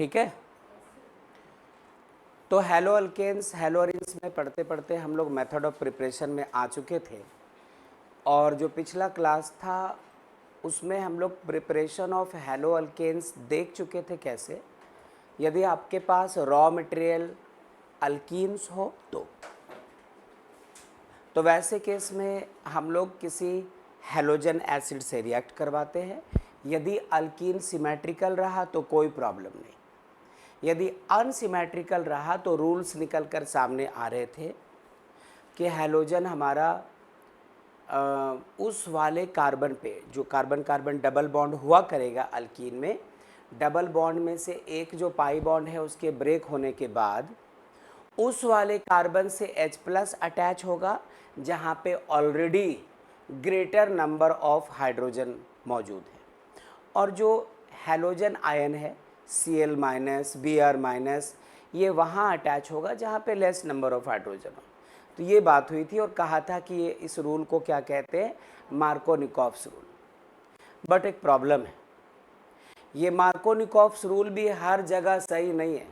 ठीक है। तो हैलो अल्केन्स हैलो अरीन्स में पढ़ते पढ़ते हम लोग मेथड ऑफ प्रिपरेशन में आ चुके थे, और जो पिछला क्लास था उसमें हम लोग प्रिपरेशन ऑफ हैलो अल्केन्स देख चुके थे कैसे। यदि आपके पास रॉ मटेरियल अल्कीन्स हो तो वैसे केस में हम लोग किसी हैलोजन एसिड से रिएक्ट करवाते हैं। यदि अल्कीन सिमेट्रिकल रहा तो कोई प्रॉब्लम नहीं। यदि अनसिमेट्रिकल रहा तो रूल्स निकल कर सामने आ रहे थे कि हैलोजन हमारा उस वाले कार्बन पे जो कार्बन कार्बन डबल बॉन्ड हुआ करेगा अल्कीन में, डबल बॉन्ड में से एक जो पाई बॉन्ड है उसके ब्रेक होने के बाद उस वाले कार्बन से H+ अटैच होगा जहाँ पे already greater number of hydrogen मौजूद है, और जो हैलोजन आयन है Cl-, Br-, ये वहाँ अटैच होगा जहाँ पे लेस नंबर ऑफ हाइड्रोजन हो। तो ये बात हुई थी और कहा था कि ये इस रूल को क्या कहते हैं, मार्कोनिकॉफ्स रूल। बट एक प्रॉब्लम है, ये मार्कोनिकॉफ्स रूल भी हर जगह सही नहीं है।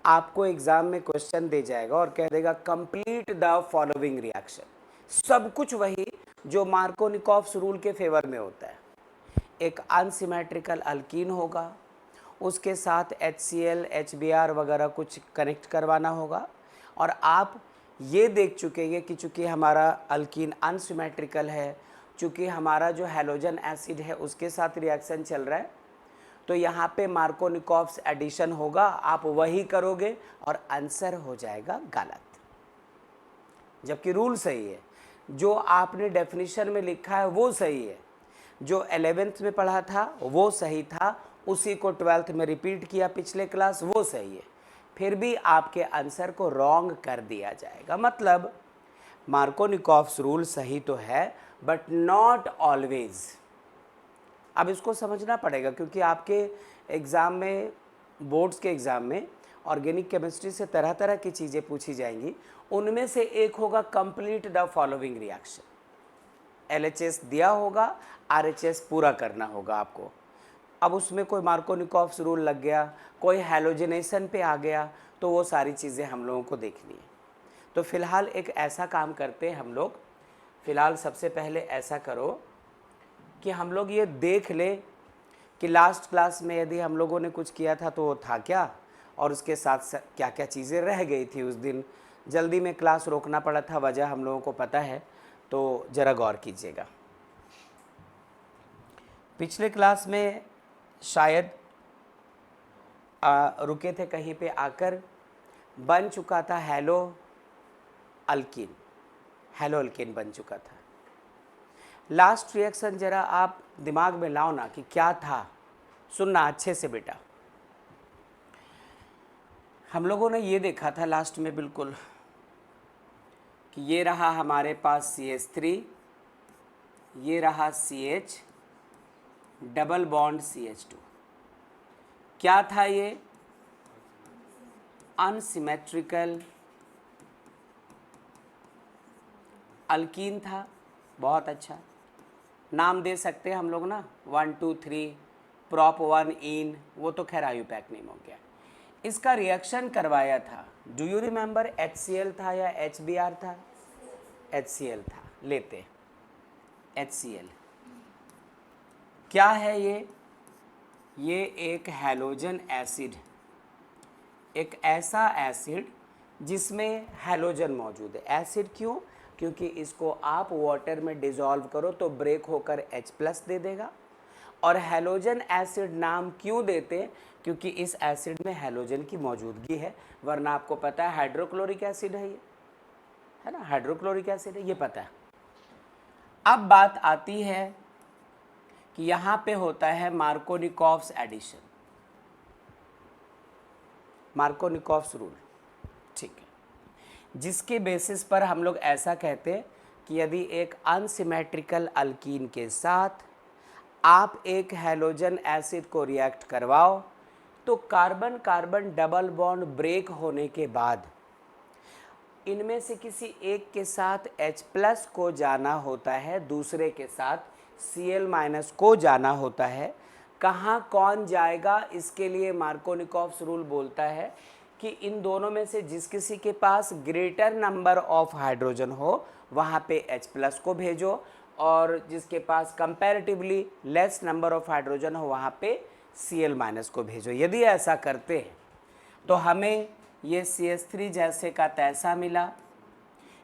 आपको एग्जाम में क्वेश्चन दे जाएगा और कह देगा कंप्लीट द फॉलोइंग रिएक्शन, सब कुछ वही जो मार्कोनिकॉफ्स रूल के फेवर में होता है। एक अनसिमेट्रिकल अल्कीन होगा, उसके साथ HCl, HBr वगैरह कुछ कनेक्ट करवाना होगा, और आप ये देख चुके हैं कि चूँकि हमारा अल्कीन अनसिमेट्रिकल है, चूँकि हमारा जो हैलोजन एसिड है उसके साथ रिएक्शन चल रहा है, तो यहाँ पे मार्कोनिकॉफ्स एडिशन होगा, आप वही करोगे और आंसर हो जाएगा गलत, जबकि रूल सही है। जो आपने डेफिनेशन में लिखा है वो सही है, जो 11th में पढ़ा था वो सही था, उसी को 12th में रिपीट किया पिछले क्लास, वो सही है, फिर भी आपके आंसर को रॉन्ग कर दिया जाएगा। मतलब मार्कोनिकॉफ्स रूल सही तो है बट नॉट ऑलवेज। अब इसको समझना पड़ेगा क्योंकि आपके एग्ज़ाम में, बोर्ड्स के एग्ज़ाम में ऑर्गेनिक केमिस्ट्री से तरह तरह की चीज़ें पूछी जाएंगी। उनमें से एक होगा complete the following reaction. LHS दिया होगा, RHS पूरा करना होगा आपको। अब उसमें कोई मार्कोनिकॉफ्स रूल लग गया, कोई हैलोजिनेशन पे आ गया, तो वो सारी चीज़ें हम लोगों को देखनी है। तो फ़िलहाल एक ऐसा काम करते हैं हम लोग, फ़िलहाल सबसे पहले ऐसा करो कि हम लोग ये देख लें कि लास्ट क्लास में यदि हम लोगों ने कुछ किया था तो वो था क्या, और उसके साथ क्या क्या चीज़ें रह गई थी। उस दिन जल्दी में क्लास रोकना पड़ा था, वजह हम लोगों को पता है, तो ज़रा गौर कीजिएगा। पिछले क्लास में शायद रुके थे कहीं पे आकर, बन चुका था हैलो अल्कीन, हैलो अल्कीन बन चुका था। लास्ट रिएक्शन ज़रा आप दिमाग में लाओ ना कि क्या था, सुनना अच्छे से बेटा। हम लोगों ने ये देखा था लास्ट में बिल्कुल कि ये रहा हमारे पास CH3, ये रहा CH, डबल बॉन्ड CH2। क्या था ये, अनसिमेट्रिकल अल्कीन था। बहुत अच्छा, नाम दे सकते हैं हम लोग ना, 1 2 3 prop 1 इन, वो तो खैर आयुपैक नेम हो गया। इसका रिएक्शन करवाया था, डू यू रिमेंबर, HCl था या HBr था? HCl था। लेते HCl क्या है ये एक हैलोजन एसिड, एक ऐसा एसिड जिसमें हैलोजन मौजूद है। एसिड क्यों? क्योंकि इसको आप वाटर में डिज़ोल्व करो तो ब्रेक होकर H+ दे देगा। और हैलोजन एसिड नाम क्यों देते हैं? क्योंकि इस एसिड में हैलोजन की मौजूदगी है, वरना आपको पता है हाइड्रोक्लोरिक एसिड है, ये है ना, हाइड्रोक्लोरिक एसिड है, ये पता है। अब बात आती है कि यहाँ पे होता है मार्कोनिकॉफ्स एडिशन, मार्कोनिकॉफ्स रूल, ठीक है, जिसके बेसिस पर हम लोग ऐसा कहते हैं कि यदि एक अनसिमेट्रिकल अल्कीन के साथ आप एक हैलोजन एसिड को रिएक्ट करवाओ तो carbon carbon double bond break होने के बाद इनमें से किसी एक के साथ H+ को जाना होता है, दूसरे के साथ Cl- को जाना होता है। कहाँ कौन जाएगा, इसके लिए मार्कोनिकॉफ्स रूल बोलता है कि इन दोनों में से जिस किसी के पास ग्रेटर नंबर ऑफ हाइड्रोजन हो वहाँ पे H+ को भेजो, और जिसके पास comparatively less number of hydrogen हो वहाँ पे Cl- को भेजो। यदि ऐसा करते हैं तो हमें ये CH3 जैसे का तैसा मिला।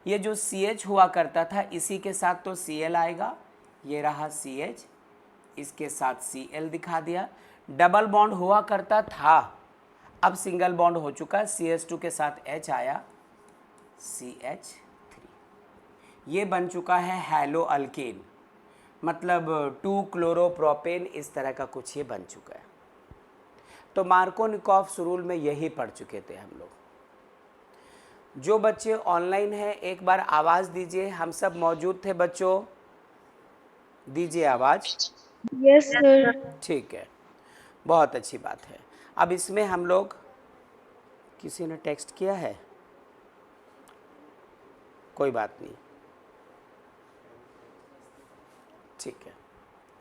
ये जो CH हुआ करता था इसी के साथ तो Cl आएगा, ये रहा CH, इसके साथ Cl दिखा दिया। डबल बॉन्ड हुआ करता था, अब सिंगल बॉन्ड हो चुका, CH2 के साथ H आया, CH3, ये बन चुका है हैलो अल्केन, मतलब 2 क्लोरोप्रोपेन, इस तरह का कुछ ये बन चुका है। तो मार्कोनिकॉफ्स रूल में यही पढ़ चुके थे हम लोग। जो बच्चे ऑनलाइन हैं एक बार आवाज़ दीजिए, हम सब मौजूद थे बच्चों, दीजिए आवाज़। Yes sir. ठीक है, बहुत अच्छी बात है। अब इसमें हम लोग, किसी ने टेक्स्ट किया है, कोई बात नहीं, ठीक है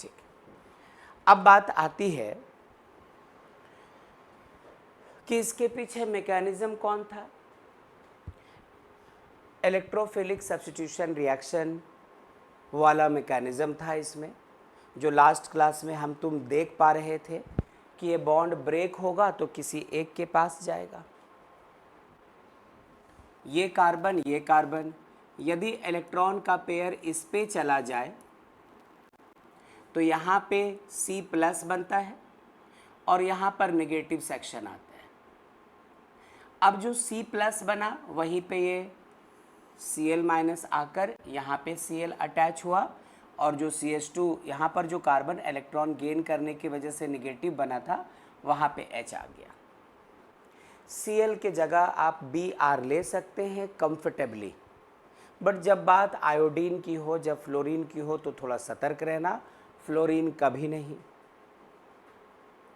ठीक है। अब बात आती है कि इसके पीछे मैकेनिज्म कौन था। इलेक्ट्रोफिलिक सब्स्टिट्यूशन रिएक्शन वाला मैकेनिज्म था इसमें, जो लास्ट क्लास में हम तुम देख पा रहे थे कि ये बॉन्ड ब्रेक होगा तो किसी एक के पास जाएगा। ये कार्बन, यदि इलेक्ट्रॉन का पेयर इस पे चला जाए तो यहाँ पे C+ बनता है और यहाँ पर नेगेटिव सेक्शन आता है। अब जो C+ बना वहीं पे ये Cl- आकर यहाँ पे Cl अटैच हुआ, और जो CH2 यहाँ पर जो कार्बन इलेक्ट्रॉन गेन करने की वजह से नेगेटिव बना था वहाँ पे H आ गया। Cl के जगह आप Br ले सकते हैं कंफर्टेबली, बट जब बात आयोडीन की हो, जब फ्लोरीन की हो तो थोड़ा सतर्क रहना। फ्लोरीन कभी नहीं,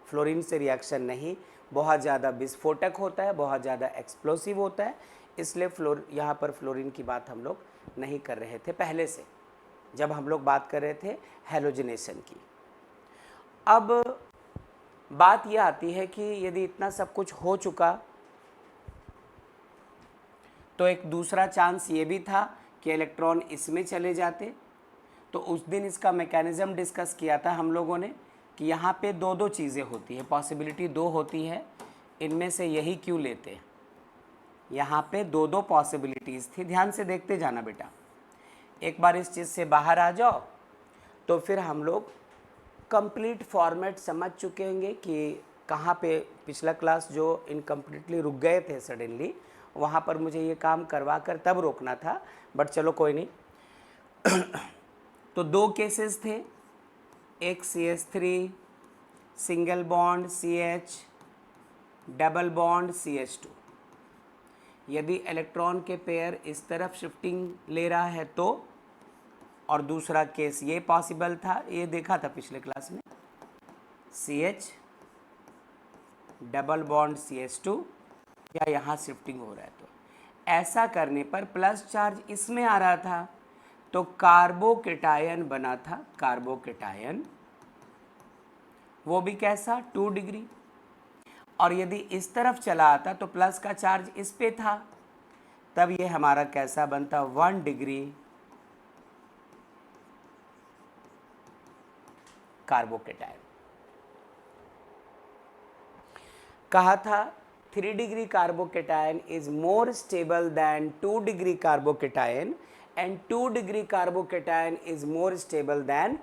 फ्लोरीन से रिएक्शन नहीं, बहुत ज़्यादा विस्फोटक होता है, बहुत ज़्यादा एक्सप्लोसिव होता है, इसलिए यहाँ पर फ्लोरीन की बात हम लोग नहीं कर रहे थे पहले से, जब हम लोग बात कर रहे थे हैलोजिनेशन की। अब बात यह आती है कि यदि इतना सब कुछ हो चुका तो एक दूसरा चांस ये भी था कि इलेक्ट्रॉन इसमें चले जाते। तो उस दिन इसका मैकेनिज्म डिस्कस किया था हम लोगों ने कि यहाँ पे दो चीज़ें होती है, पॉसिबिलिटी 2 होती है, इनमें से यही क्यों लेते। यहाँ पे दो पॉसिबिलिटीज़ थी, ध्यान से देखते जाना बेटा। एक बार इस चीज़ से बाहर आ जाओ तो फिर हम लोग कंप्लीट फॉर्मेट समझ चुके होंगे कि कहाँ पे पिछला क्लास जो इनकम्प्लीटली रुक गए थे सडनली, वहाँ पर मुझे ये काम करवा कर तब रोकना था, बट चलो कोई नहीं। तो 2 केसेस थे, एक CH3 single bond CH, double bond CH2। यदि इलेक्ट्रॉन के पेयर इस तरफ शिफ्टिंग ले रहा है तो, और दूसरा केस ये पॉसिबल था, ये देखा था पिछले क्लास में, CH डबल बॉन्ड CH2, या यहाँ शिफ्टिंग हो रहा है तो ऐसा करने पर प्लस चार्ज इसमें आ रहा था तो कार्बोकेटायन बना था, कार्बोकेटायन, वो भी कैसा 2 डिग्री। और यदि इस तरफ चला आता तो प्लस का चार्ज इस पे था, तब ये हमारा कैसा बनता 1 डिग्री कार्बोकेटायन। कहा था 3 degree carbocation is more stable then 2 degree carbocation, and 2 degree carbocation is more stable then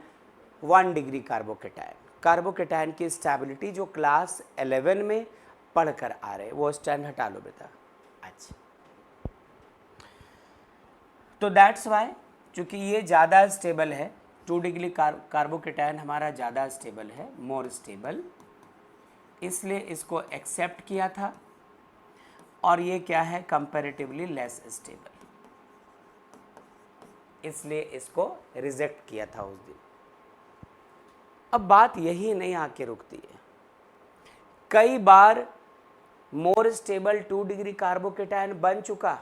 1 degree carbocation. Carbocation की स्टेबिलिटी जो क्लास 11 में पढ़कर आ रहे, वो स्टैंड हटा लो बेटा। अच्छा, तो दैट्स वाई, चूँकि ये ज़्यादा स्टेबल है, 2 डिग्री कार्बोकेटायन हमारा ज़्यादा स्टेबल है, मोर स्टेबल, इसलिए इसको एक्सेप्ट किया था। और ये क्या है, कंपैरेटिवली लेस स्टेबल, इसलिए इसको रिजेक्ट किया था उस दिन। अब बात यही नहीं आके रुकती है, कई बार मोर स्टेबल 2 डिग्री कार्बोकेटायन बन चुका,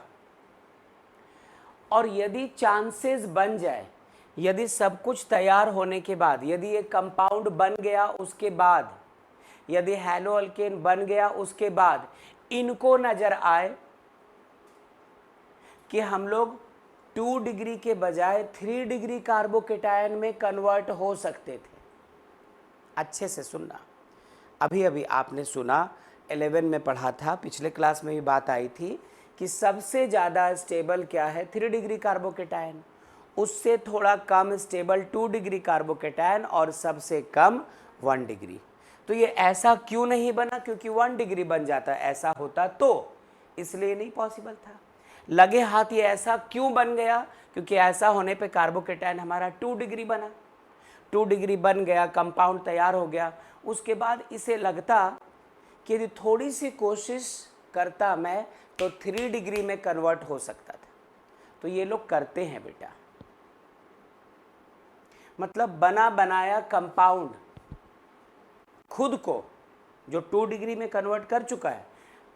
और यदि चांसेस बन जाए यदि सब कुछ तैयार होने के बाद, यदि एक कंपाउंड बन गया उसके बाद, यदि हैलो अल्केन बन गया उसके बाद इनको नजर आए कि हम लोग 2 डिग्री के बजाय 3 डिग्री कार्बोकेटायन में कन्वर्ट हो सकते थे। अच्छे से सुनना, अभी अभी आपने सुना 11 में पढ़ा था, पिछले क्लास में भी बात आई थी कि सबसे ज़्यादा स्टेबल क्या है, 3 डिग्री कार्बोकेटायन, उससे थोड़ा कम स्टेबल 2 डिग्री कार्बोकेटायन और सबसे कम 1 डिग्री। तो ये ऐसा क्यों नहीं बना? क्योंकि 1 डिग्री बन जाता, ऐसा होता तो, इसलिए नहीं पॉसिबल था। लगे हाथ ये ऐसा क्यों बन गया? क्योंकि ऐसा होने पे कार्बोकेटायन हमारा 2 डिग्री बना, 2 डिग्री बन गया, कंपाउंड तैयार हो गया। उसके बाद इसे लगता कि यदि थोड़ी सी कोशिश करता मैं तो 3 डिग्री में कन्वर्ट हो सकता था। तो ये लोग करते हैं बेटा, मतलब बना बनाया कंपाउंड खुद को जो 2 डिग्री में कन्वर्ट कर चुका है,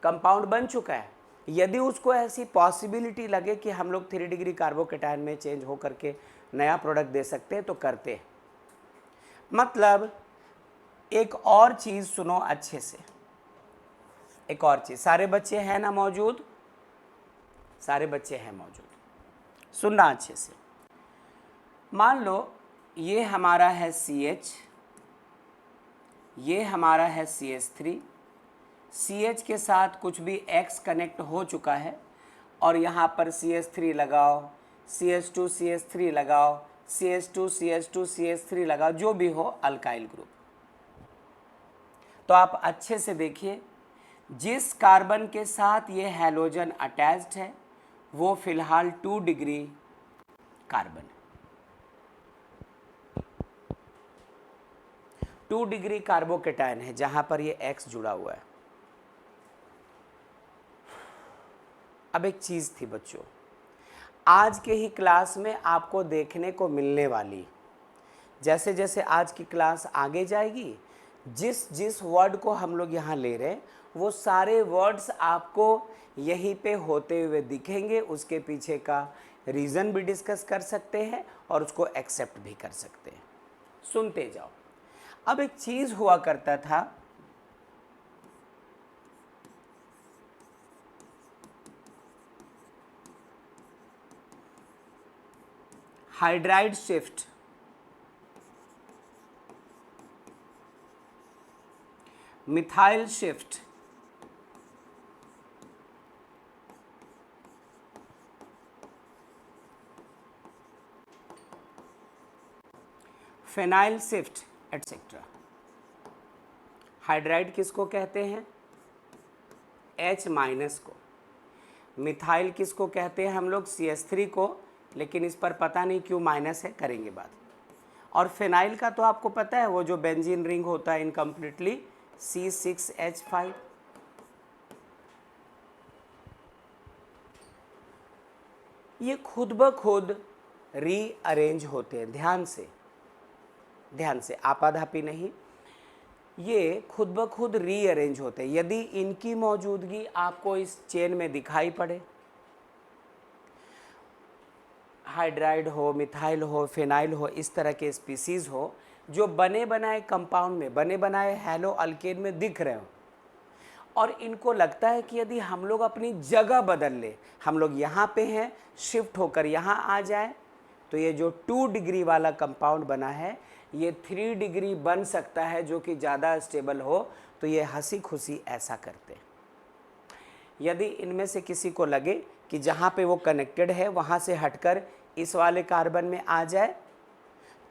कंपाउंड बन चुका है, यदि उसको ऐसी पॉसिबिलिटी लगे कि हम लोग 3 डिग्री कार्बोकेटायन में चेंज हो करके नया प्रोडक्ट दे सकते हैं तो करते हैं। मतलब एक और चीज़ सुनो अच्छे से, एक और चीज़, सारे बच्चे हैं ना मौजूद? सारे बच्चे हैं मौजूद, सुनना अच्छे से। मान लो ये हमारा है CH, ये हमारा है CH3, CH के साथ कुछ भी X कनेक्ट हो चुका है और यहाँ पर CH3 लगाओ, CH2 CH3 लगाओ, CH2 CH2 CH3 लगाओ, जो भी हो अल्काइल ग्रुप। तो आप अच्छे से देखिए, जिस कार्बन के साथ ये हैलोजन अटैच्ड है वो फिलहाल 2 डिग्री कार्बन है, 2 डिग्री कार्बोकेटायन है जहां पर ये X जुड़ा हुआ है। अब एक चीज़ थी बच्चों, आज के ही क्लास में आपको देखने को मिलने वाली, जैसे जैसे आज की क्लास आगे जाएगी, जिस जिस वर्ड को हम लोग यहाँ ले रहे हैं वो सारे वर्ड्स आपको यहीं पे होते हुए दिखेंगे। उसके पीछे का रीज़न भी डिस्कस कर सकते हैं और उसको एक्सेप्ट भी कर सकते हैं। सुनते जाओ। अब एक चीज़ हुआ करता था, hydride shift, methyl shift, phenyl shift etcetera. Hydride किसको कहते हैं? H माइनस को। मिथाइल किसको कहते हैं हम लोग? CH3 को, लेकिन इस पर पता नहीं क्यों माइनस है, करेंगे बात। और फेनाइल का तो आपको पता है, वो जो बेंजीन रिंग होता है इनकम्प्लीटली, C6H5। ये खुद ब खुद रीअरेंज होते हैं, ध्यान से, ध्यान से, आपाधापी नहीं, ये खुद ब खुद रीअरेंज होते हैं। यदि इनकी मौजूदगी आपको इस चेन में दिखाई पड़े, हाइड्राइड हो, मिथाइल हो, फेनाइल हो, इस तरह के स्पीसीज़ हो जो बने बनाए कंपाउंड में, बने बनाए हैलो अल्केन में दिख रहे हो, और इनको लगता है कि यदि हम लोग अपनी जगह बदल ले, हम लोग यहाँ पे हैं, शिफ्ट होकर यहाँ आ जाए, तो ये जो 2 डिग्री वाला कंपाउंड बना है ये 3 डिग्री बन सकता है, जो कि ज़्यादा स्टेबल हो। तो ये हंसी खुशी ऐसा करते हैं। यदि इनमें से किसी को लगे कि जहाँ पे वो कनेक्टेड है वहाँ से हटकर इस वाले कार्बन में आ जाए,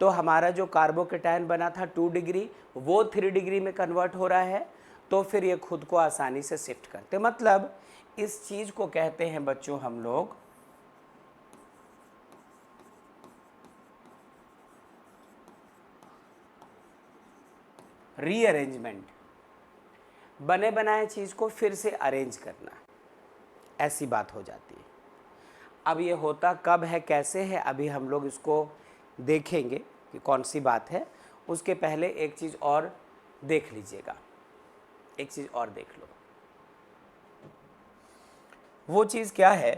तो हमारा जो कार्बोकेटायन बना था 2 डिग्री, वो 3 डिग्री में कन्वर्ट हो रहा है, तो फिर ये खुद को आसानी से शिफ्ट करते। मतलब इस चीज़ को कहते हैं बच्चों हम लोग रीअरेंजमेंट, बने बनाए चीज़ को फिर से अरेंज करना, ऐसी बात हो जाती है। अब ये होता कब है, कैसे है, अभी हम लोग इसको देखेंगे कि कौन सी बात है। उसके पहले एक चीज़ और देख लीजिएगा, एक चीज़ और देख लो। वो चीज़ क्या है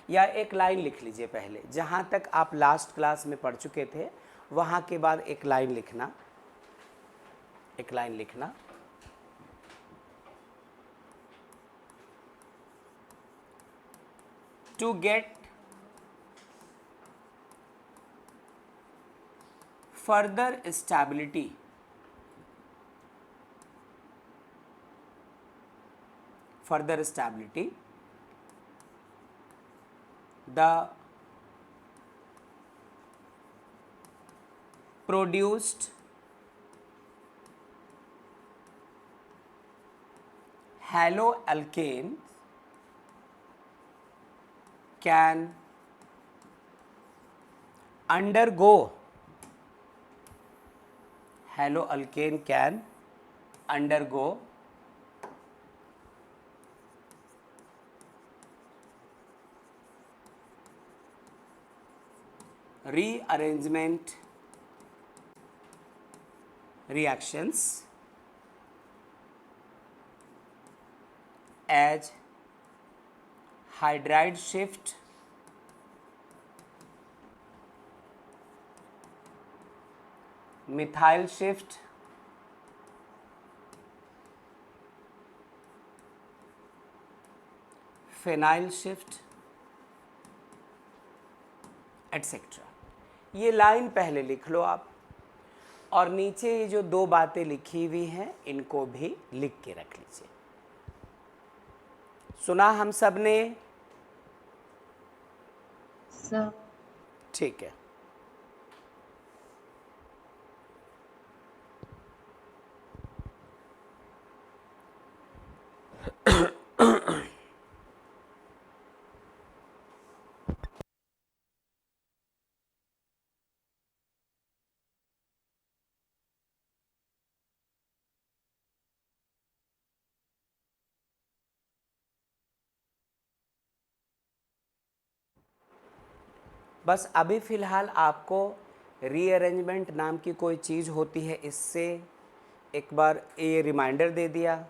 या एक लाइन लिख लीजिए पहले, जहाँ तक आप लास्ट क्लास में पढ़ चुके थे वहाँ के बाद एक लाइन लिखना, एक लाइन लिखना। To get further stability, further stability, the produced haloalkane can undergo, haloalkane can undergo rearrangement reactions as hydride shift, methyl shift, phenyl shift etcetera. ये लाइन पहले लिख लो आप, और नीचे ये जो दो बातें लिखी हुई हैं इनको भी लिख के रख लीजिए। सुना हम सब ने? सर ठीक है। बस अभी फ़िलहाल आपको रीअरेंजमेंट नाम की कोई चीज़ होती है, इससे एक बार ये रिमाइंडर दे दिया।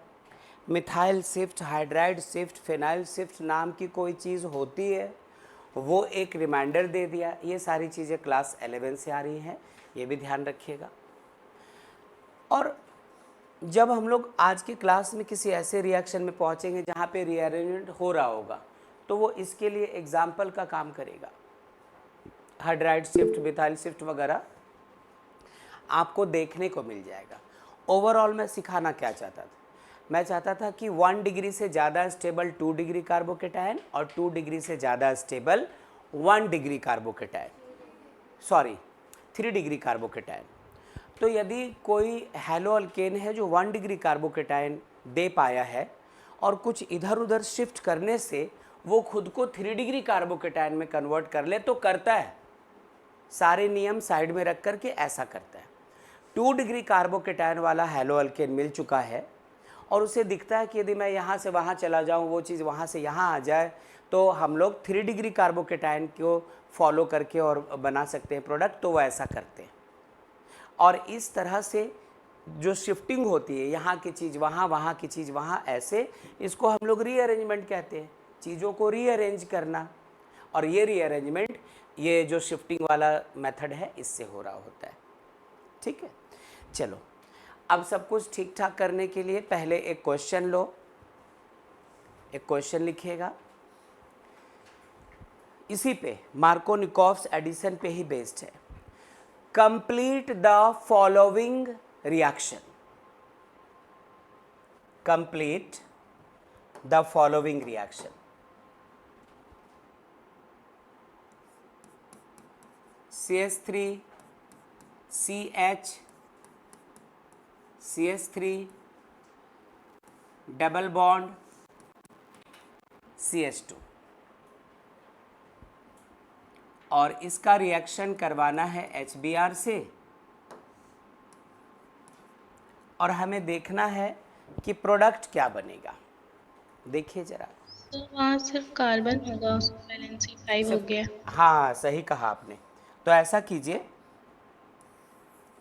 Methyl shift, hydride shift, phenyl shift नाम की कोई चीज़ होती है, वो एक रिमाइंडर दे दिया। ये सारी चीज़ें क्लास 11 से आ रही हैं, ये भी ध्यान रखिएगा। और जब हम लोग आज की क्लास में किसी ऐसे रिएक्शन में पहुंचेंगे जहाँ पे रीअरेंजमेंट हो रहा होगा, तो वो इसके लिए एग्जाम्पल का काम करेगा। हाइड्राइड शिफ्ट, मिथाइल शिफ्ट वगैरह आपको देखने को मिल जाएगा। ओवरऑल मैं सिखाना क्या चाहता था? मैं चाहता था कि 1 डिग्री से ज़्यादा स्टेबल 2 डिग्री कार्बोकेटायन और 2 डिग्री से ज़्यादा stable 1 degree carbocation, sorry 3 degree carbocation. तो यदि कोई हैलोअल्केन है जो 1 डिग्री कार्बोकेटायन दे पाया है और कुछ इधर उधर शिफ्ट करने से वो खुद को 3 डिग्री कार्बोकेटायन में कन्वर्ट कर ले, तो करता है, सारे नियम साइड में रख करके ऐसा करता है। 2 डिग्री कार्बोकेटायन वाला हैलोअल्केन मिल चुका है और उसे दिखता है कि यदि मैं यहाँ से वहाँ चला जाऊँ, वो चीज़ वहाँ से यहाँ आ जाए, तो हम लोग 3 डिग्री कार्बोकेटायन को फॉलो करके और बना सकते हैं प्रोडक्ट, तो वो ऐसा करते हैं। और इस तरह से जो शिफ्टिंग होती है, यहाँ की चीज़ वहाँ, वहाँ की चीज़ वहाँ, ऐसे इसको हम लोग रीअरेंजमेंट कहते हैं, चीज़ों को रीअरेंज करना। और ये रीअरेंजमेंट, ये जो शिफ्टिंग वाला मेथड है, इससे हो रहा होता है। ठीक है, चलो अब सब कुछ ठीक ठाक करने के लिए पहले एक क्वेश्चन लो, एक क्वेश्चन लिखिएगा। इसी पे मार्कोनिकॉव्स एडिशन पे ही बेस्ड है। Complete the following reaction, complete the following reaction. CH3 CH CH3 double bond CH2, और इसका रिएक्शन करवाना है HBr से, और हमें देखना है कि प्रोडक्ट क्या बनेगा। देखिए जरा, तो वहाँ सिर्फ कार्बन होगा, उसका वैलेंसी 5 हो गया। हाँ सही कहा आपने। तो ऐसा कीजिए,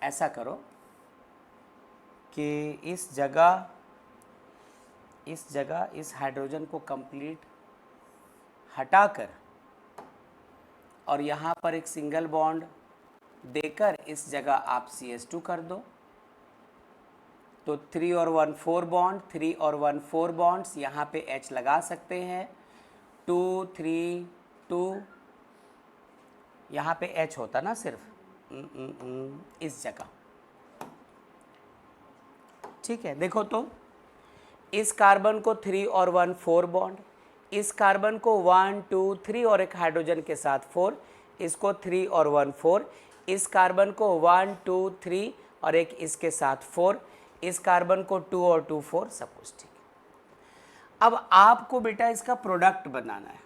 ऐसा करो कि इस जगह इस हाइड्रोजन को कंप्लीट हटाकर और यहाँ पर एक सिंगल बॉन्ड देकर इस जगह आप CH2 कर दो। तो 3 और 1 4 बॉन्ड, 3 और 1 4 बॉन्ड्स, यहाँ पे H लगा सकते हैं। 2 3 2, यहाँ पे H होता ना सिर्फ इस जगह। ठीक है, देखो तो इस कार्बन को 3 और 1 4 बॉन्ड, इस कार्बन को 1 2 3 और एक हाइड्रोजन के साथ 4, इसको 3 और 1 4, इस कार्बन को 1 2 3 और एक इसके साथ 4, इस कार्बन को 2 और 2 4, सब कुछ ठीक है। अब आपको बेटा इसका प्रोडक्ट बनाना है,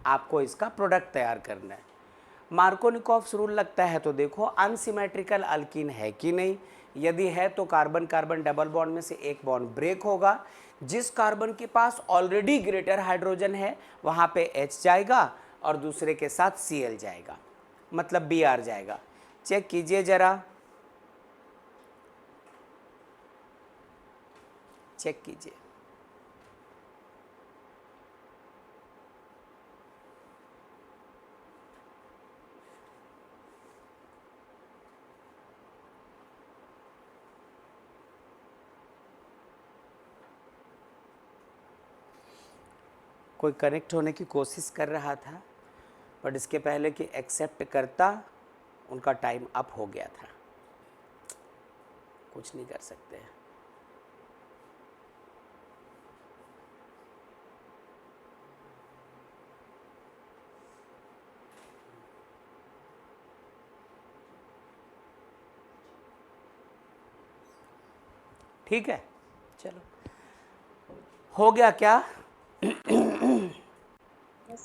आपको इसका प्रोडक्ट तैयार करना है। मार्कोनिकॉफ्स रूल लगता है तो देखो अनसिमेट्रिकल अल्कीन है कि नहीं, यदि है तो कार्बन कार्बन डबल बॉन्ड में से एक बॉन्ड ब्रेक होगा। जिस कार्बन के पास ऑलरेडी ग्रेटर हाइड्रोजन है वहाँ पे H जाएगा और दूसरे के साथ Cl जाएगा, मतलब Br जाएगा। चेक कीजिए जरा, चेक कीजिए। कोई कनेक्ट होने की कोशिश कर रहा था, बट इसके पहले कि एक्सेप्ट करता उनका टाइम अप हो गया था, कुछ नहीं कर सकते हैं। ठीक है, चलो हो गया क्या?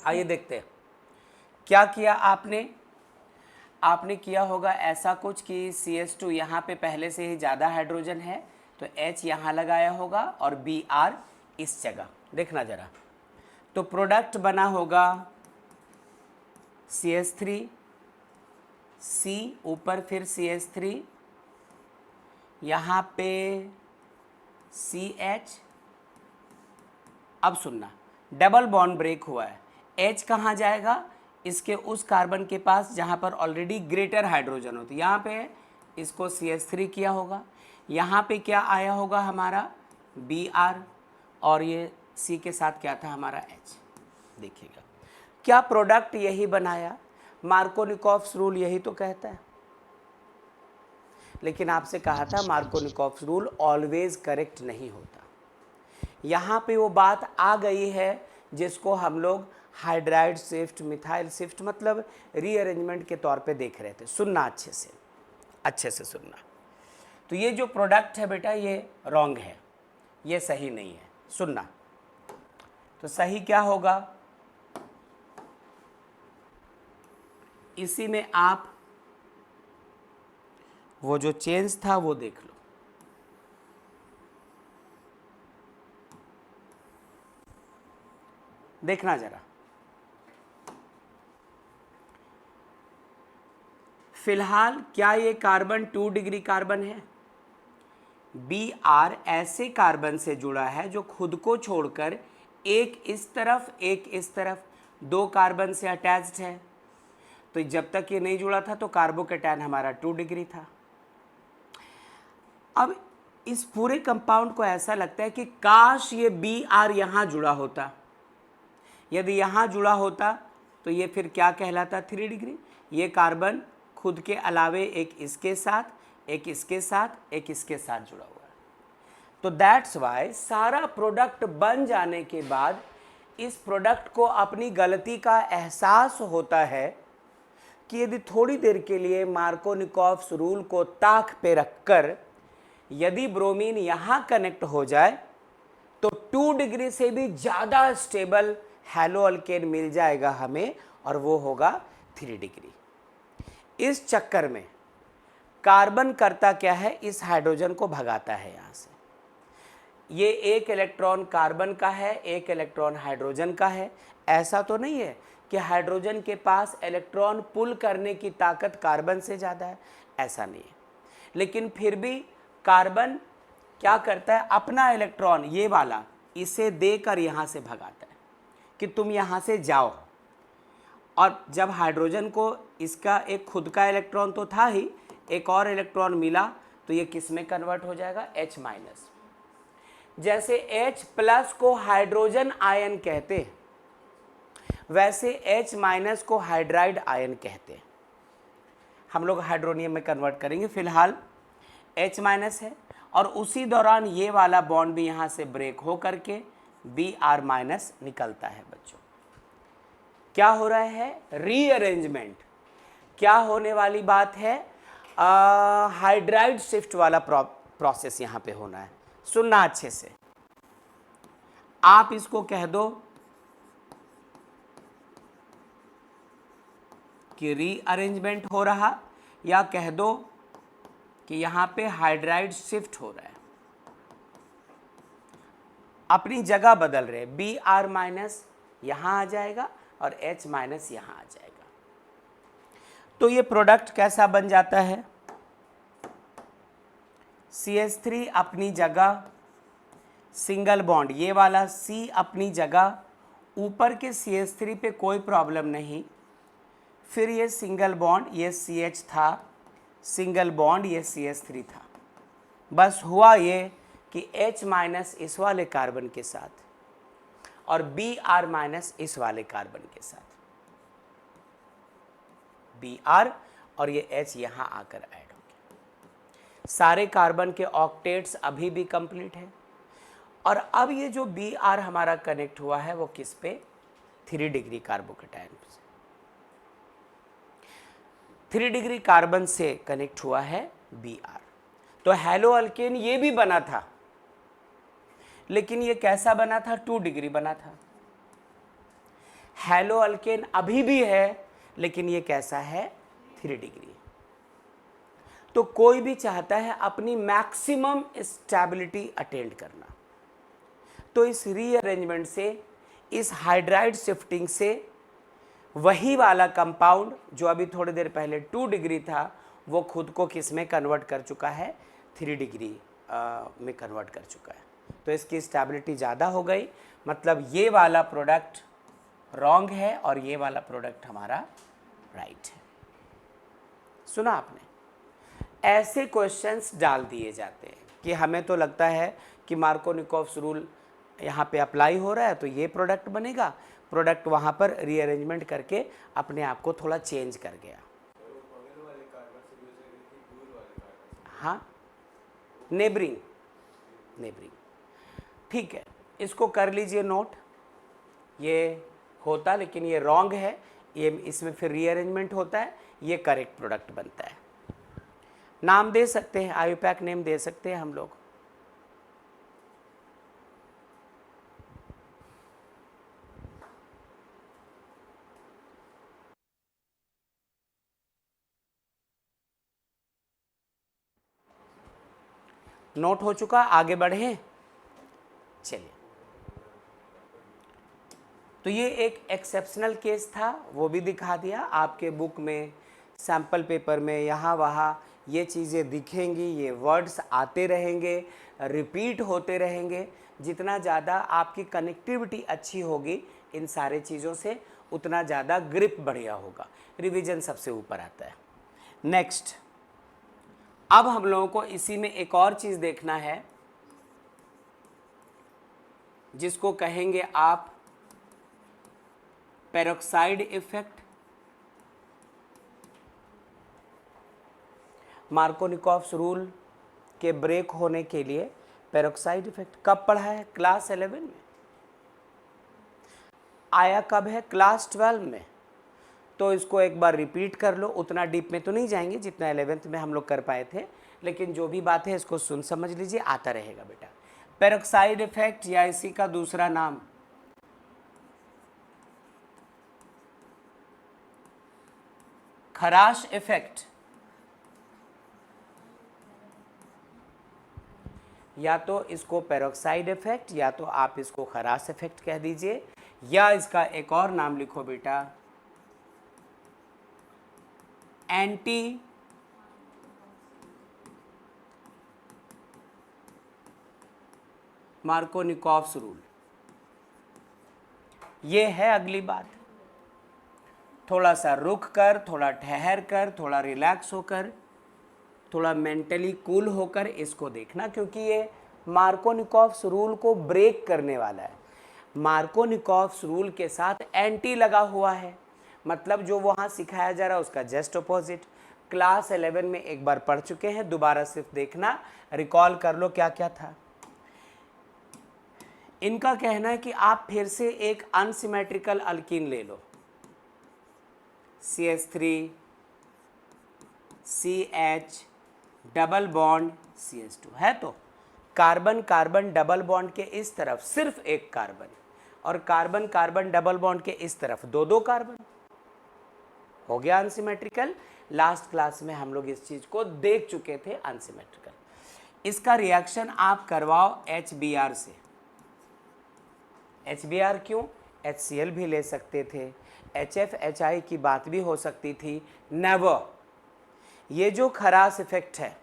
आइए देखते हैं क्या किया आपने। आपने किया होगा ऐसा कुछ कि CH2 यहाँ पे पहले से ही ज़्यादा हाइड्रोजन है तो H यहाँ लगाया होगा और Br इस जगह, देखना ज़रा। तो प्रोडक्ट बना होगा CH3, C ऊपर फिर CH3, यहाँ पे CH। अब सुनना, डबल बॉन्ड ब्रेक हुआ है, H कहाँ जाएगा? इसके उस कार्बन के पास जहाँ पर ऑलरेडी ग्रेटर हाइड्रोजन होती है, यहाँ पे इसको CH3 किया होगा, यहाँ पे क्या आया होगा हमारा Br और ये C के साथ क्या था हमारा H। देखिएगा क्या प्रोडक्ट यही बनाया, मार्कोनिकॉफ्स रूल यही तो कहता है। लेकिन आपसे कहा था मार्कोनिकॉफ्स रूल ऑलवेज करेक्ट नहीं होता। यहाँ पे वो बात आ गई है जिसको हम लोग हाइड्राइड शिफ्ट, मिथाइल शिफ्ट, मतलब रीअरेंजमेंट के तौर पे देख रहे थे। सुनना अच्छे से सुनना। तो ये जो प्रोडक्ट है बेटा ये रॉन्ग है, ये सही नहीं है। सुनना, तो सही क्या होगा, इसी में आप वो जो चेंज था वो देख लो। देखना जरा, फिलहाल क्या ये कार्बन 2 डिग्री कार्बन है? Br ऐसे कार्बन से जुड़ा है जो खुद को छोड़कर एक इस तरफ एक इस तरफ दो कार्बन से अटैच्ड है। तो जब तक ये नहीं जुड़ा था तो कार्बोकेटायन हमारा 2 डिग्री था। अब इस पूरे कंपाउंड को ऐसा लगता है कि काश ये Br यहाँ जुड़ा होता। यदि यहाँ जुड़ा होता तो ये फिर क्या कहलाता? 3 डिग्री। ये कार्बन खुद के अलावे एक इसके साथ, एक इसके साथ, एक इसके साथ जुड़ा हुआ है। तो दैट्स वाई सारा प्रोडक्ट बन जाने के बाद इस प्रोडक्ट को अपनी गलती का एहसास होता है कि यदि थोड़ी देर के लिए मार्कोनिकॉफ्स रूल को ताक पे रखकर यदि ब्रोमीन यहाँ कनेक्ट हो जाए तो 2 डिग्री से भी ज़्यादा स्टेबल हैलो अल्केन मिल जाएगा हमें, और वो होगा 3 डिग्री। इस चक्कर में कार्बन करता क्या है, इस हाइड्रोजन को भगाता है यहाँ से। ये एक इलेक्ट्रॉन कार्बन का है, एक इलेक्ट्रॉन हाइड्रोजन का है। ऐसा तो नहीं है कि हाइड्रोजन के पास इलेक्ट्रॉन पुल करने की ताकत कार्बन से ज़्यादा है, ऐसा नहीं है। लेकिन फिर भी कार्बन क्या करता है, अपना इलेक्ट्रॉन ये वाला इसे देकर यहाँ से भगाता है कि तुम यहाँ से जाओ, और जब हाइड्रोजन को इसका एक खुद का इलेक्ट्रॉन तो था ही, एक और इलेक्ट्रॉन मिला तो ये किस में कन्वर्ट हो जाएगा, H माइनस। जैसे H प्लस को हाइड्रोजन आयन कहते हैं, वैसे H माइनस को हाइड्राइड आयन कहते हैं। हम लोग हाइड्रोनियम में कन्वर्ट करेंगे, फिलहाल H माइनस है और उसी दौरान ये वाला बॉन्ड भी यहाँ से ब्रेक हो करके Br माइनस निकलता है बच्चों। क्या हो रहा है, रीअरेंजमेंट। क्या होने वाली बात है, हाइड्राइड शिफ्ट वाला प्रोसेस यहाँ पे होना है। सुनना अच्छे से, आप इसको कह दो कि रीअरेंजमेंट हो रहा, या कह दो कि यहाँ पे हाइड्राइड शिफ्ट हो रहा है, अपनी जगह बदल रहे। Br माइनस यहाँ आ जाएगा और H माइनस यहाँ आ जाएगा। तो ये प्रोडक्ट कैसा बन जाता है, CH3 अपनी जगह, सिंगल बॉन्ड ये वाला C अपनी जगह, ऊपर के CH3 पे कोई प्रॉब्लम नहीं, फिर ये सिंगल बॉन्ड, ये CH था, सिंगल बॉन्ड ये CH3 था। बस हुआ ये कि H माइनस इस वाले कार्बन के साथ और Br माइनस इस वाले कार्बन के साथ, Br और ये H यहाँ आकर ऐड हो गया। सारे कार्बन के ऑक्टेट्स अभी भी कंप्लीट है। और अब ये जो Br हमारा कनेक्ट हुआ है वो किस पे, 3 डिग्री कार्बोकेटायन से, 3 डिग्री कार्बन से कनेक्ट हुआ है Br। तो हेलो अल्केन ये भी बना था, लेकिन ये कैसा बना था, 2 डिग्री बना था। हेलो अल्केन अभी भी है, लेकिन ये कैसा है, 3 डिग्री। तो कोई भी चाहता है अपनी मैक्सिमम स्टेबिलिटी अटेंड करना, तो इस रीअरेंजमेंट से, इस हाइड्राइड शिफ्टिंग से वही वाला कंपाउंड जो अभी थोड़ी देर पहले 2 डिग्री था, वो खुद को किस में कन्वर्ट कर चुका है, 3 डिग्री में कन्वर्ट कर चुका है। तो इसकी स्टेबिलिटी ज़्यादा हो गई, मतलब ये वाला प्रोडक्ट रॉन्ग है और ये वाला प्रोडक्ट हमारा राइट है। सुना आपने, ऐसे क्वेश्चंस डाल दिए जाते हैं कि हमें तो लगता है कि मार्कोनिकॉव्स रूल यहाँ पे अप्लाई हो रहा है तो ये प्रोडक्ट बनेगा, प्रोडक्ट वहाँ पर रीअरेंजमेंट करके अपने आप को थोड़ा चेंज कर गया। हाँ, नेबरिंग, नेबरिंग, ठीक है, इसको कर लीजिए नोट। ये होता, लेकिन ये रॉन्ग है, ये इसमें फिर रीअरेंजमेंट होता है, ये करेक्ट प्रोडक्ट बनता है। नाम दे सकते हैं, आईयूपैक नेम दे सकते हैं हम लोग। नोट हो चुका, आगे बढ़े, चलिए। तो ये एक एक्सेप्शनल केस था, वो भी दिखा दिया। आपके बुक में, सैम्पल पेपर में, यहाँ वहाँ ये चीज़ें दिखेंगी, ये वर्ड्स आते रहेंगे, रिपीट होते रहेंगे। जितना ज़्यादा आपकी कनेक्टिविटी अच्छी होगी इन सारे चीज़ों से, उतना ज़्यादा ग्रिप बढ़िया होगा। रिवीजन सबसे ऊपर आता है। नेक्स्ट, अब हम लोगों को इसी में एक और चीज़ देखना है, जिसको कहेंगे आप पेरोक्साइड इफेक्ट। मार्कोनिकॉव्स रूल के ब्रेक होने के लिए पेरोक्साइड इफेक्ट कब पढ़ा है, क्लास 11 में। आया कब है, क्लास 12 में। तो इसको एक बार रिपीट कर लो, उतना डीप में तो नहीं जाएंगे जितना 11th में हम लोग कर पाए थे, लेकिन जो भी बात है इसको सुन समझ लीजिए, आता रहेगा बेटा। पेरोक्साइड इफेक्ट या इसी का दूसरा नाम खराश इफेक्ट, या तो इसको पेरोक्साइड इफेक्ट या तो आप इसको खराश इफेक्ट कह दीजिए, या इसका एक और नाम लिखो बेटा, एंटी मार्कोनिकॉव्स रूल। ये है अगली बात। थोड़ा सा रुक कर, थोड़ा ठहर कर, थोड़ा रिलैक्स होकर, थोड़ा मेंटली कूल होकर इसको देखना, क्योंकि ये मार्कोनिकॉव्स रूल को ब्रेक करने वाला है। मार्कोनिकॉव्स रूल के साथ एंटी लगा हुआ है, मतलब जो वहाँ सिखाया जा रहा है उसका जस्ट अपोजिट। क्लास 11 में एक बार पढ़ चुके हैं, दोबारा सिर्फ देखना, रिकॉल कर लो क्या क्या था। इनका कहना है कि आप फिर से एक अनसिमेट्रिकल अल्कीन ले लो, CH3 CH double bond CH2 है, तो कार्बन कार्बन डबल बॉन्ड के इस तरफ सिर्फ एक कार्बन, और कार्बन कार्बन डबल बॉन्ड के इस तरफ दो दो कार्बन, हो गया अनसिमेट्रिकल। लास्ट क्लास में हम लोग इस चीज को देख चुके थे अनसिमेट्रिकल। इसका रिएक्शन आप करवाओ HBr से। HBr क्यों? HCl भी ले सकते थे, HFHI की बात भी हो सकती थी, नेवर। ये जो खरास इफेक्ट है,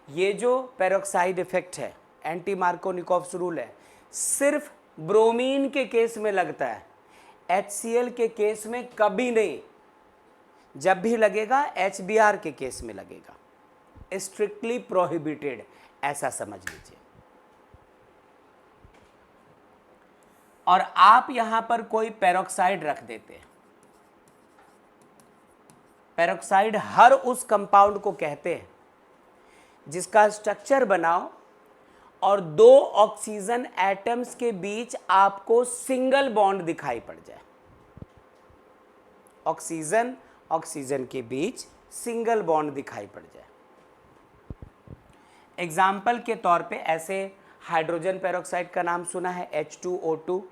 ये जो पेरोक्साइड इफेक्ट है, एंटी मार्कोनिकॉव्स रूल है, सिर्फ ब्रोमीन के केस में लगता है, HCl के केस में कभी नहीं। जब भी लगेगा HBr के केस में लगेगा, स्ट्रिक्टली प्रोहिबिटेड, ऐसा समझ लीजिए। और आप यहां पर कोई पेरोक्साइड रख देते हैं, पेरोक्साइड हर उस कंपाउंड को कहते हैं जिसका स्ट्रक्चर बनाओ और दो ऑक्सीजन एटम्स के बीच आपको सिंगल बॉन्ड दिखाई पड़ जाए, ऑक्सीजन ऑक्सीजन के बीच सिंगल बॉन्ड दिखाई पड़ जाए। एग्जाम्पल के तौर पे ऐसे हाइड्रोजन पेरोक्साइड का नाम सुना है, H2O2,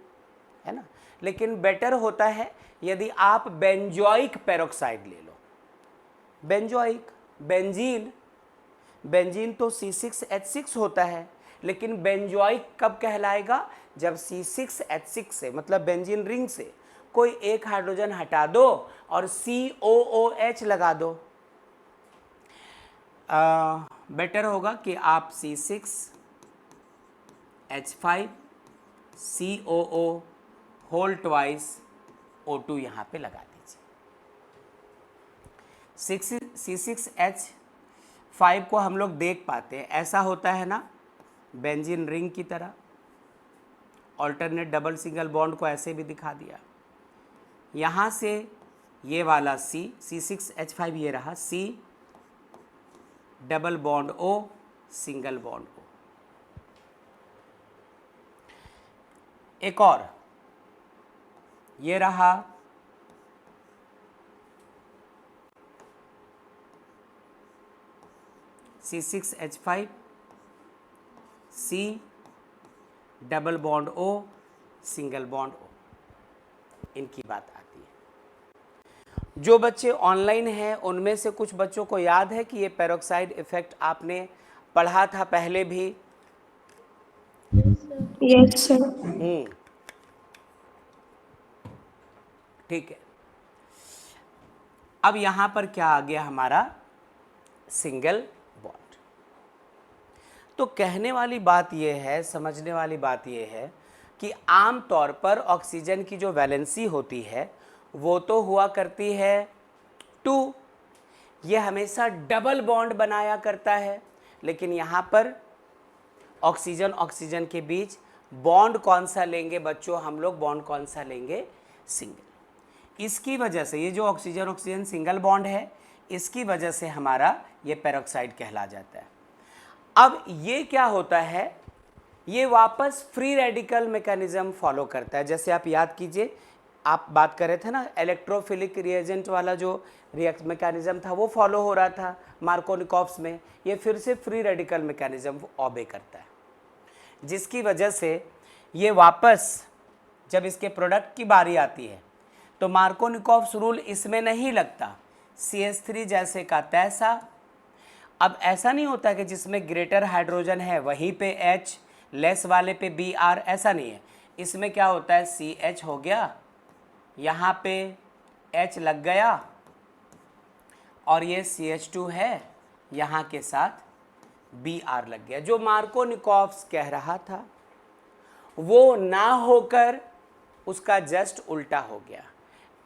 है ना, लेकिन बेटर होता है यदि आप बेंजोइक पेरोक्साइड ले लो। बेंजोइक, बेंजीन, बेंजीन तो C6H6 होता है, लेकिन बेंजोइक कब कहलाएगा? जब C6H6 से, मतलब बेंजीन रिंग से कोई एक हाइड्रोजन हटा दो और COOH लगा दो। बेटर होगा कि आप C6H5 COO whole twice O2 यहाँ पे लगा दीजिए। C6H5 को हम लोग देख पाते हैं, ऐसा होता है ना, बेंजीन रिंग की तरह। ऑल्टरनेट डबल सिंगल बॉन्ड को ऐसे भी दिखा दिया। यहाँ से ये वाला C6H5 ये रहा, C double bond O single bond O। एक और ये रहा C6H5 C double bond O single bond O, इनकी बात आती है। जो बच्चे ऑनलाइन हैं उनमें से कुछ बच्चों को याद है कि ये पेरोक्साइड इफेक्ट आपने पढ़ा था पहले भी? Yes sir. ठीक है। अब यहां पर क्या आ गया हमारा? Single bond. तो कहने वाली बात यह है, समझने वाली बात यह है कि आम तौर पर ऑक्सीजन की जो वैलेंसी होती है वो तो हुआ करती है 2, ये हमेशा डबल बॉन्ड बनाया करता है, लेकिन यहाँ पर ऑक्सीजन ऑक्सीजन के बीच बॉन्ड कौन सा लेंगे बच्चों हम लोग? बॉन्ड कौन सा लेंगे? सिंगल। इसकी वजह से ये जो ऑक्सीजन ऑक्सीजन सिंगल बॉन्ड है, इसकी वजह से हमारा ये पेरोक्साइड कहला जाता है। अब ये क्या होता है, ये वापस फ्री रेडिकल मैकेनिज्म फॉलो करता है। जैसे आप याद कीजिए, आप बात कर रहे थे ना, इलेक्ट्रोफिलिक रिएजेंट वाला जो रिएक्ट मैकेनिज्म था वो फॉलो हो रहा था मार्कोनिकॉव्स में, ये फिर से फ्री रेडिकल मैकेनिज्म ऑबे करता है, जिसकी वजह से ये वापस जब इसके प्रोडक्ट की बारी आती है तो मार्कोनिकॉव्स रूल इसमें नहीं लगता, CH3 जैसे का तैसा। अब ऐसा नहीं होता कि जिसमें ग्रेटर हाइड्रोजन है वहीं पे H, लेस वाले पे Br, ऐसा नहीं है। इसमें क्या होता है, CH हो गया, यहाँ पे H लग गया, और ये CH2 है, यहाँ के साथ Br लग गया। जो मार्कोनिकॉव्स कह रहा था वो ना होकर उसका जस्ट उल्टा हो गया।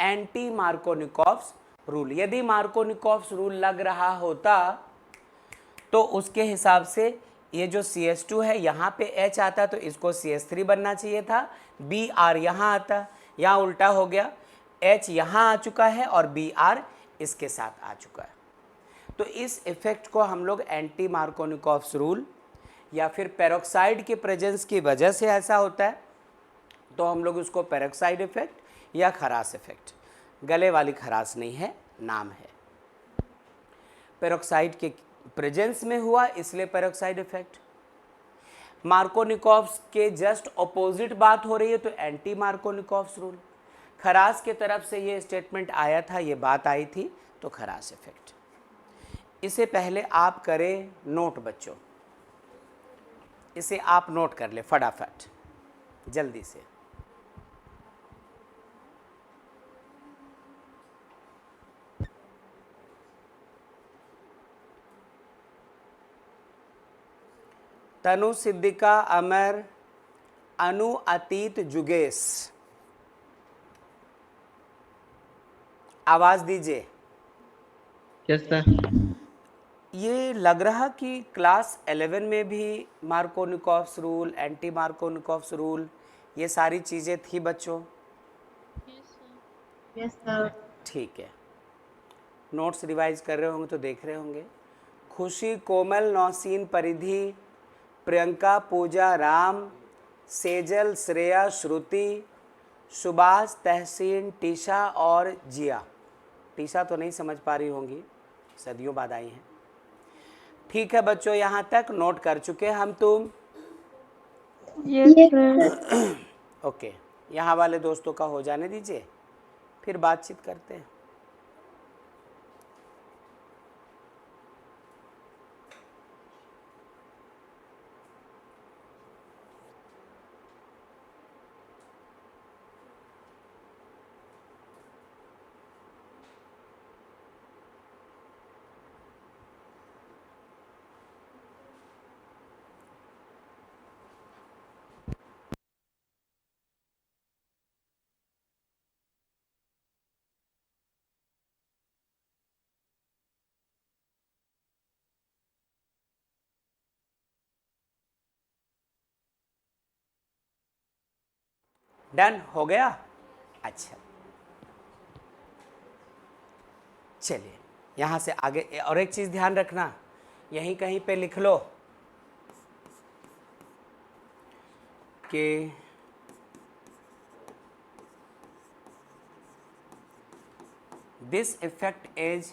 Anti Markovnikov's rule. यदि मार्कोनिकॉफ्स रूल लग रहा होता तो उसके हिसाब से ये जो CH2 है यहाँ पे H आता तो इसको CH3 बनना चाहिए था, Br यहाँ आता, यहाँ उल्टा हो गया, H यहाँ आ चुका है और Br इसके साथ आ चुका है। तो इस इफेक्ट को हम लोग एंटी मार्कोनिकॉफ्स रूल या फिर पेरोक्साइड के प्रेजेंस की वजह से ऐसा होता है तो हम लोग उसको पेरोक्साइड इफेक्ट या खराश इफेक्ट, गले वाली खराश नहीं है, नाम है, पेरोक्साइड के प्रेजेंस में हुआ इसलिए पेरोक्साइड इफेक्ट। मार्कोनिकॉफ्स के जस्ट ऑपोजिट बात हो रही है तो एंटी मार्कोनिकॉफ्स रूल। खराश के तरफ से ये स्टेटमेंट आया था, ये बात आई थी तो खराश इफेक्ट। इसे पहले आप करें नोट बच्चों, इसे आप नोट कर ले फटाफट जल्दी से। तनु, सिद्धिका, अमर, अनु, अतीत, जुगेश, आवाज दीजिए। Yes sir. ये लग रहा कि क्लास 11 में भी Markovnikov's rule, anti Markovnikov's rule, ये सारी चीज़ें थी बच्चों। Yes sir. ठीक है, नोट्स रिवाइज कर रहे होंगे तो देख रहे होंगे। खुशी, कोमल, नौसीन, परिधि, प्रियंका, पूजा, राम, सेजल, श्रेया, श्रुति, सुभाष, तहसीन, टीशा और जिया। टीशा तो नहीं समझ पा रही होंगी, सदियों बाद आई हैं। ठीक है बच्चों, यहाँ तक नोट कर चुके हम तुम? ओके, यहाँ वाले दोस्तों का हो जाने दीजिए, फिर बातचीत करते हैं। डन हो गया? अच्छा, चलिए यहाँ से आगे। और एक चीज़ ध्यान रखना, यहीं कहीं पे लिख लो कि this effect is